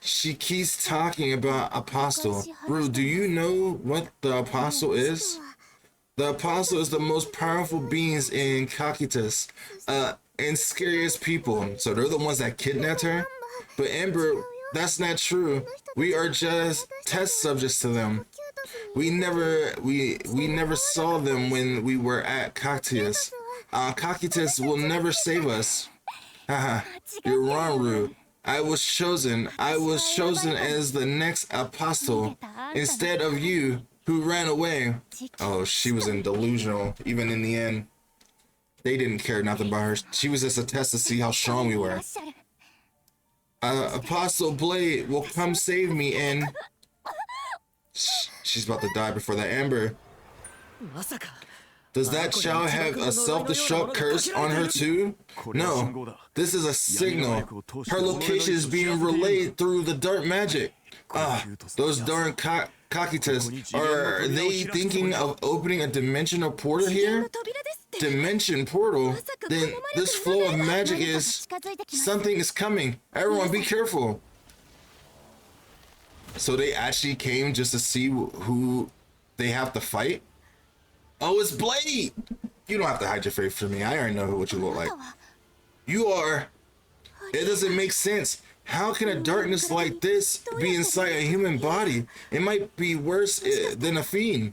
She keeps talking about Apostle. Rue, do you know what the Apostle is? The Apostle is the most powerful beings in Cocytus, and scariest people. So they're the ones that kidnapped her. But Ember, that's not true. We are just test subjects to them. We never saw them when we were at Cocytus. Cocytus will never save us. Haha, you're wrong, Rue. I was chosen as the next apostle instead of you, who ran away. Oh, she was in delusional. Even in the end, they didn't care nothing about her. She was just a test to see how strong we were. Apostle Blade will come save me, and she's about to die before that. Amber, does that child have a self-destruct curse on her too? No, this is a signal. Her location is being relayed through the dark magic. Those darn Cocytus, are they thinking of opening a dimensional portal here? Dimension portal? Then this flow of magic is... Something is coming. Everyone be careful. So they actually came just to see who they have to fight? Oh, it's Blade! You don't have to hide your face from me. I already know what you look like. You are... It doesn't make sense. How can a darkness like this be inside a human body? It might be worse than a fiend.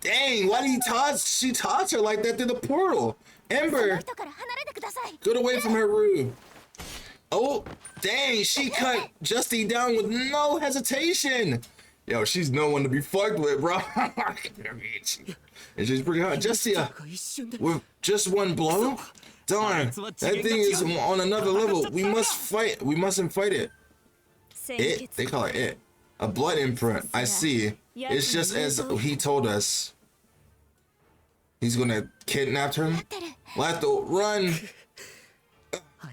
Dang, why did she toss her like that through the portal? Ember, 人から離れてください。 get away from her, Rue. Oh, dang, she cut Justy down with no hesitation. Yo, she's no one to be fucked with, bro. And she's pretty hot. Justia, with just one blow? Darn, that thing is on another level. We must fight. We mustn't fight it. It? They call it it. A blood imprint. I see. It's just as he told us. He's gonna kidnap her? Lato, run!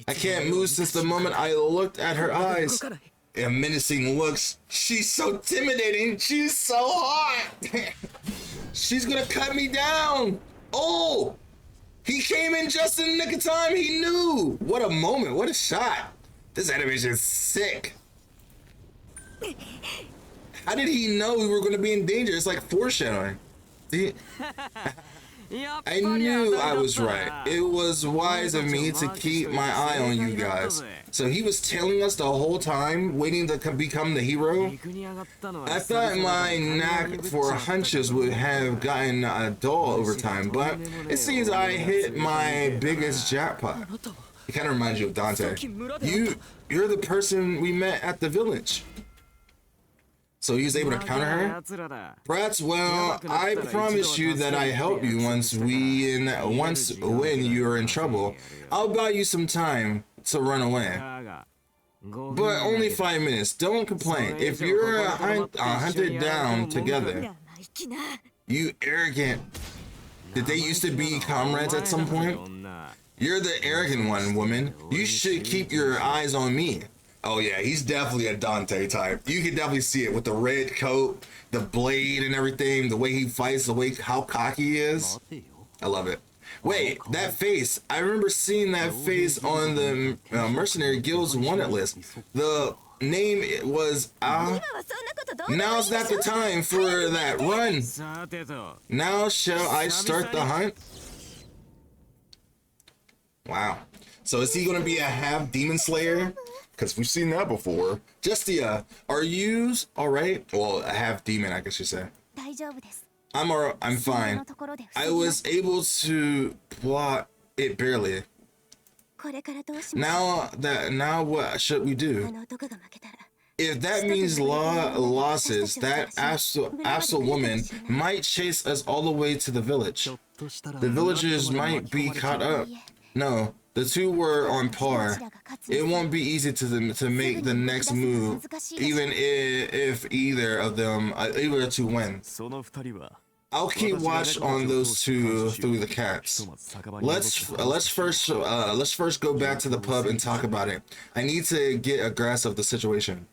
I can't move since the moment I looked at her eyes. And menacing looks. She's so intimidating. She's so hot. She's gonna cut me down. Oh! He came in just in the nick of time. He knew. What a moment. What a shot. This animation is sick. How did he know we were going to be in danger? It's like foreshadowing. I knew I was right. It was wise of me to keep my eye on you guys. So he was tailing us the whole time, waiting to become the hero. I thought my knack for hunches would have gotten dull over time, but it seems I hit my biggest jackpot. It kind of reminds you of Dante. You're the person we met at the village. So he was able to counter her? Brats, well, I promise you that I help you once when you're in trouble. I'll buy you some time to run away. But only 5 minutes. Don't complain. If you're hunted down together, you arrogant. Did they used to be comrades at some point? You're the arrogant one, woman. You should keep your eyes on me. Oh yeah, he's definitely a Dante type. You can definitely see it with the red coat, the blade and everything, the way he fights, the way how cocky he is. I love it. Wait, that face. I remember seeing that face on the Mercenary Guild's wanted list. The name was Now's not the time for that. Run. Now shall I start the hunt? Wow. So is he going to be a half demon slayer? Because we've seen that before. Justia, are you alright? Well, a half demon, I guess you say. I'm alright. I'm fine. I was able to plot it barely. Now what should we do? If that means losses, that absolute woman might chase us all the way to the village. The villagers might be caught up. No, the two were on par. It won't be easy to make the next move, even if either of them, either to win. I'll keep watch on those two through the cats. Let's first go back to the pub and talk about it. I need to get a grasp of the situation.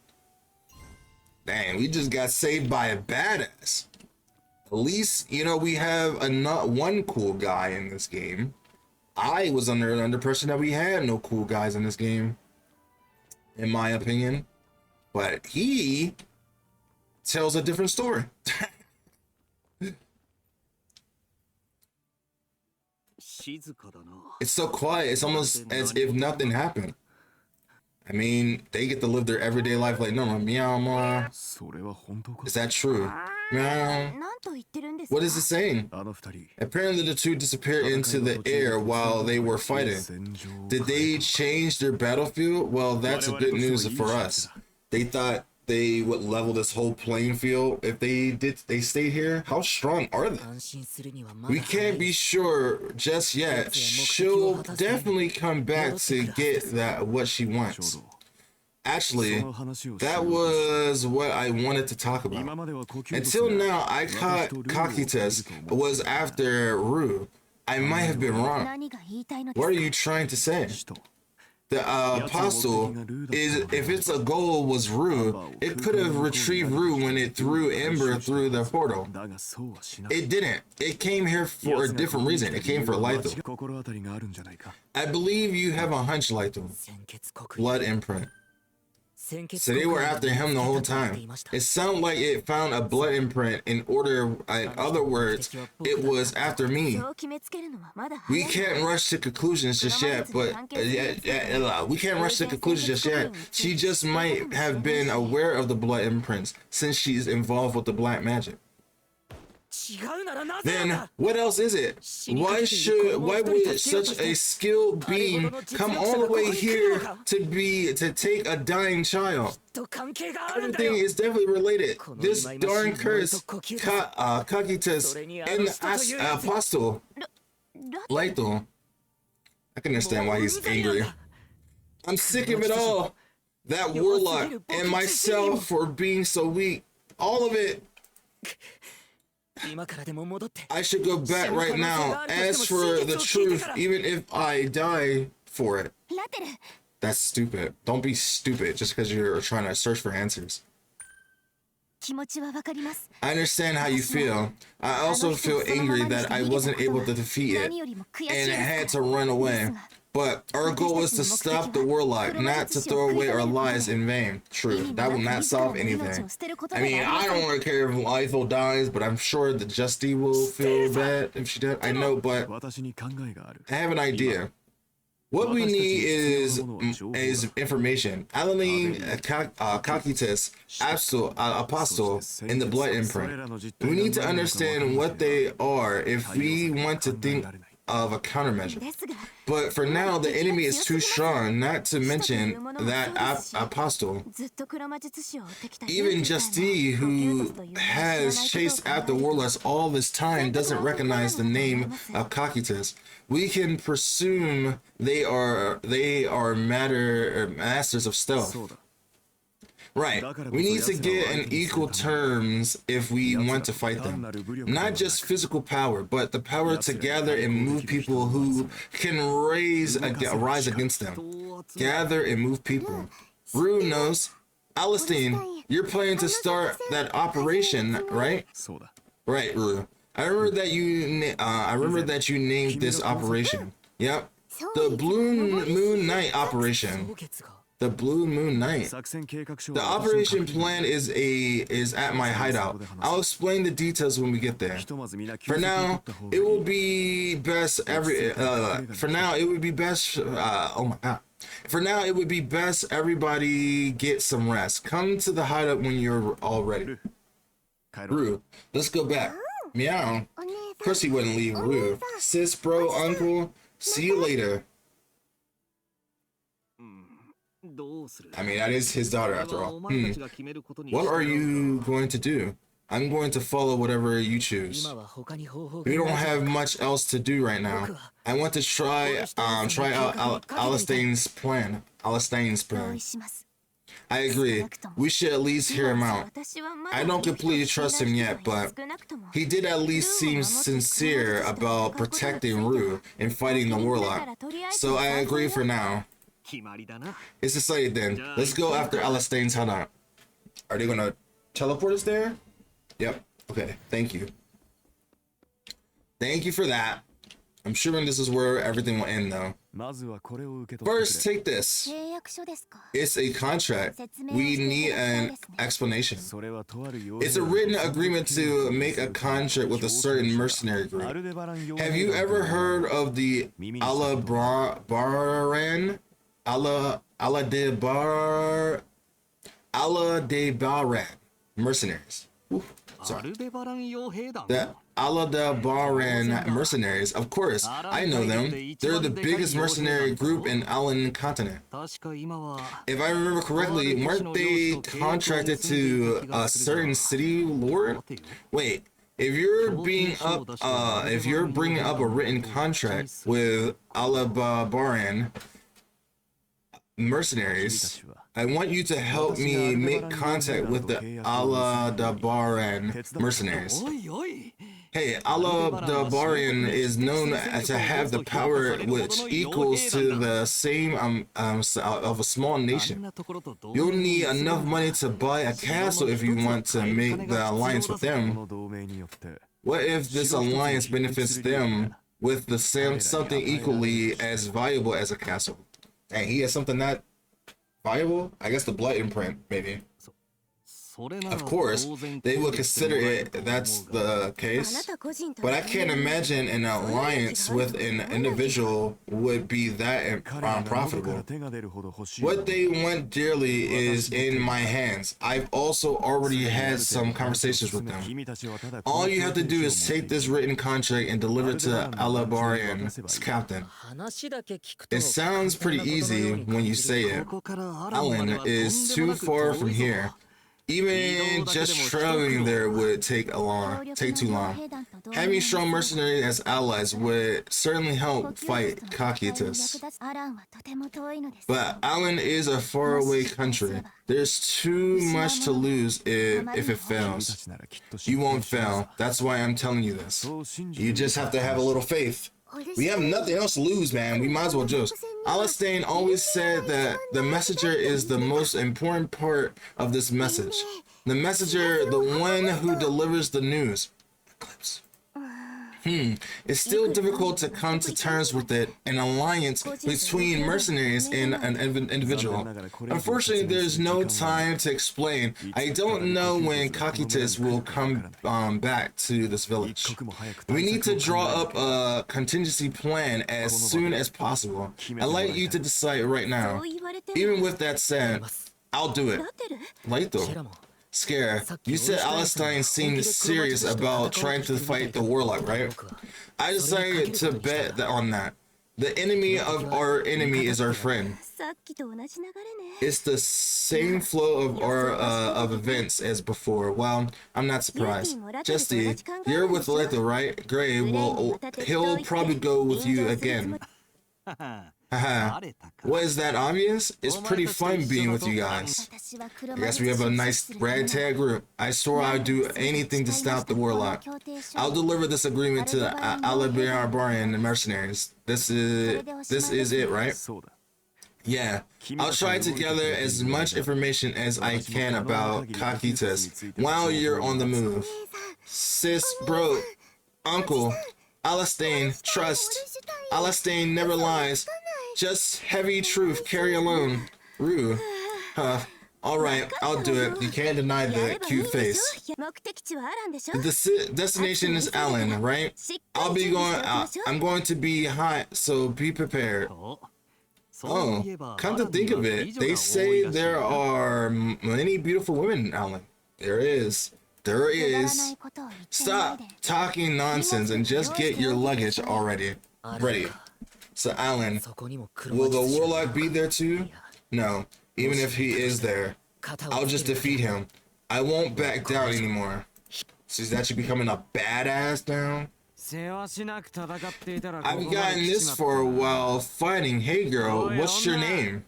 Dang, we just got saved by a badass. At least, you know, we have not one cool guy in this game. I was under the impression that we had no cool guys in this game, in my opinion. But he tells a different story. It's so quiet. It's almost as if nothing happened. I mean, they get to live their everyday life like normal. Meow, meow. Is that true? Meow. What is it saying? Apparently the two disappeared into the air while they were fighting. Did they change their battlefield? Well, that's a good news for us. They thought they would level this whole playing field if they stayed here. How strong are they? We can't be sure just yet. She'll definitely come back to get what she wants. Actually, that was what I wanted to talk about. Until now, I caught Kakitas was after Rue. I might have been wrong. What are you trying to say? The apostle is, if its a goal was Rue, it could have retrieved Rue when it threw Ember through the portal. It didn't. It came here for a different reason. It came for Lythel. I believe you have a hunch, Lythel. Blood imprint. So they were after him the whole time. It sounded like it found a blood imprint. In other words, it was after me. We can't rush to conclusions just yet, we can't rush to conclusions just yet. She just might have been aware of the blood imprints since she's involved with the black magic. Then what else is it? Why would such a skilled being come all the way here to take a dying child? Everything is definitely related. This darn curse, Kakitas, and the apostle, Leito. I can understand why he's angry. I'm sick of it all. That warlock and myself for being so weak. All of it. I should go back right now. As for the truth, even if I die for it. That's stupid. Don't be stupid just because you're trying to search for answers. I understand how you feel. I also feel angry that I wasn't able to defeat it and had to run away. But our goal was to stop the warlock, not to throw away our lives in vain. True, that will not solve anything. I mean, I don't really care if Lythel dies, but I'm sure that Justy will feel bad if she does. I know, but I have an idea. What we need is information. Alamein, Kakitas, Apostle, and the Blood Imprint. We need to understand what they are if we want to think of a countermeasure. But for now, the enemy is too strong, not to mention that Apostle. Even Justy, who has chased after warlocks all this time, doesn't recognize the name of Kakitas. We can presume they are masters of stealth. Right. We need to get in equal terms if we want to fight them. Not just physical power, but the power to gather and move people who can rise against them. Gather and move people. Rue knows. Alistine, you're planning to start that operation, right? Right, Rue. I remember that you named this operation. Yep. The Blue Moon Night operation. The Blue Moon Night. The operation plan is at my hideout. I'll explain the details when we get there. For now, it will be best everybody get some rest. Come to the hideout when you're all ready. Rue, let's go back. Meow. Of course he wouldn't leave Rue. Sis, bro, uncle, see you later. I mean, that is his daughter after all. What are you going to do? I'm going to follow whatever you choose. We don't have much else to do right now. I want to try out Alistain's plan. I agree. We should at least hear him out. I don't completely trust him yet, but he did at least seem sincere about protecting Rue and fighting the warlock. So I agree for now. It's decided then. Let's go after Alistain's hideout. Are they gonna teleport us there? Yep. Okay. Thank you. Thank you for that. I'm sure this is where everything will end though. First, take this. It's a contract. We need an explanation. It's a written agreement to make a contract with a certain mercenary group. Have you ever heard of the Aladebaran mercenaries? Sorry. The Aladebaran mercenaries, of course, I know them. They're the biggest mercenary group in Alan continent. If I remember correctly, weren't they contracted to a certain city lord? Wait, if you're bringing up a written contract with Aladebaran mercenaries, I want you to help me make contact with the Aladebaran mercenaries. Hey, Aladebaran is known to have the power which equals to the same of a small nation. You'll need enough money to buy a castle if you want to make the alliance with them. What if this alliance benefits them with the same something equally as valuable as a castle? Dang, he has something that valuable? I guess the blood imprint, maybe. Of course, they would consider it that's the case, but I can't imagine an alliance with an individual would be that profitable. What they want dearly is in my hands. I've also already had some conversations with them. All you have to do is take this written contract and deliver it to Alabarian's captain. It sounds pretty easy when you say it. Alan is too far from here. Even just traveling there would take too long. Having strong mercenaries as allies would certainly help fight Kakitas. But Alan is a faraway country. There's too much to lose if it fails. You won't fail. That's why I'm telling you this. You just have to have a little faith. We have nothing else to lose, man. We might as well just. Alastain always said that the messenger is the most important part of this message. The messenger, the one who delivers the news. Eclipse. It's still difficult to come to terms with it, an alliance between mercenaries and an individual. Unfortunately, there's no time to explain. I don't know when Kakitas will come back to this village. We need to draw up a contingency plan as soon as possible. I'd like you to decide right now. Even with that said, I'll do it. Laito. Scare, you said Alastine seemed serious about trying to fight the warlock, right? I decided to bet on that. The enemy of our enemy is our friend. It's the same flow of events as before. Well, I'm not surprised. Jesse, you're with Leto, right? Gray, he'll probably go with you again. Haha. What, is that obvious? It's pretty fun being with you guys. I guess we have a nice ragtag group. I swore I'd do anything to stop the warlock. I'll deliver this agreement to Alabarian and the mercenaries. This is it, right? Yeah. I'll try to gather as much information as I can about Kakitas while you're on the move. Sis, bro, uncle, Alastain, trust. Alastain never lies. Just heavy truth, carry alone. Rue. Alright, I'll do it. You can't deny the cute face. The destination is Alan, right? I'm going to be hot, so be prepared. Oh, come to think of it, they say there are many beautiful women in Alan. There is. Stop talking nonsense and just get your luggage already ready. So Alan, will the warlock be there too? No, even if he is there, I'll just defeat him. I won't back down anymore. So is that you becoming a badass now? I've gotten this for a while fighting. Hey girl, what's your name?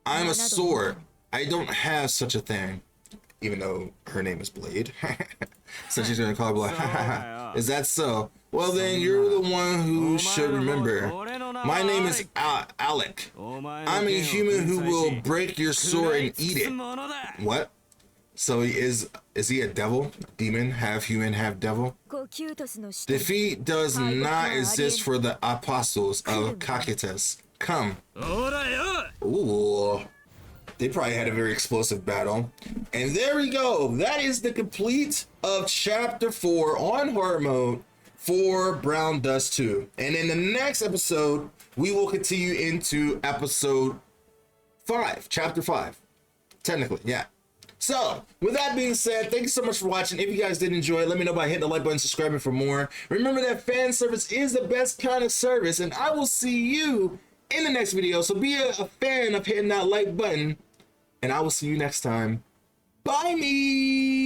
I'm a sword. I don't have such a thing. Even though her name is Blade. So she's gonna call her Blade. Is that so? Well then, you're the one who should remember. My name is Alec. I'm a human who will break your sword and eat it. What? So is he a devil? Demon? Half human, half devil? Defeat does not exist for the apostles of Kakitas. Come. Ooh. They probably had a very explosive battle. And there we go. That is the complete of Chapter 4 on hard mode for Brown Dust 2. And in the next episode, we will continue into episode 5, Chapter 5. Technically, yeah. So, with that being said, thank you so much for watching. If you guys did enjoy it, let me know by hitting the like button, subscribing for more. Remember that fan service is the best kind of service, and I will see you in the next video. So be a fan of hitting that like button, and I will see you next time. Bye me!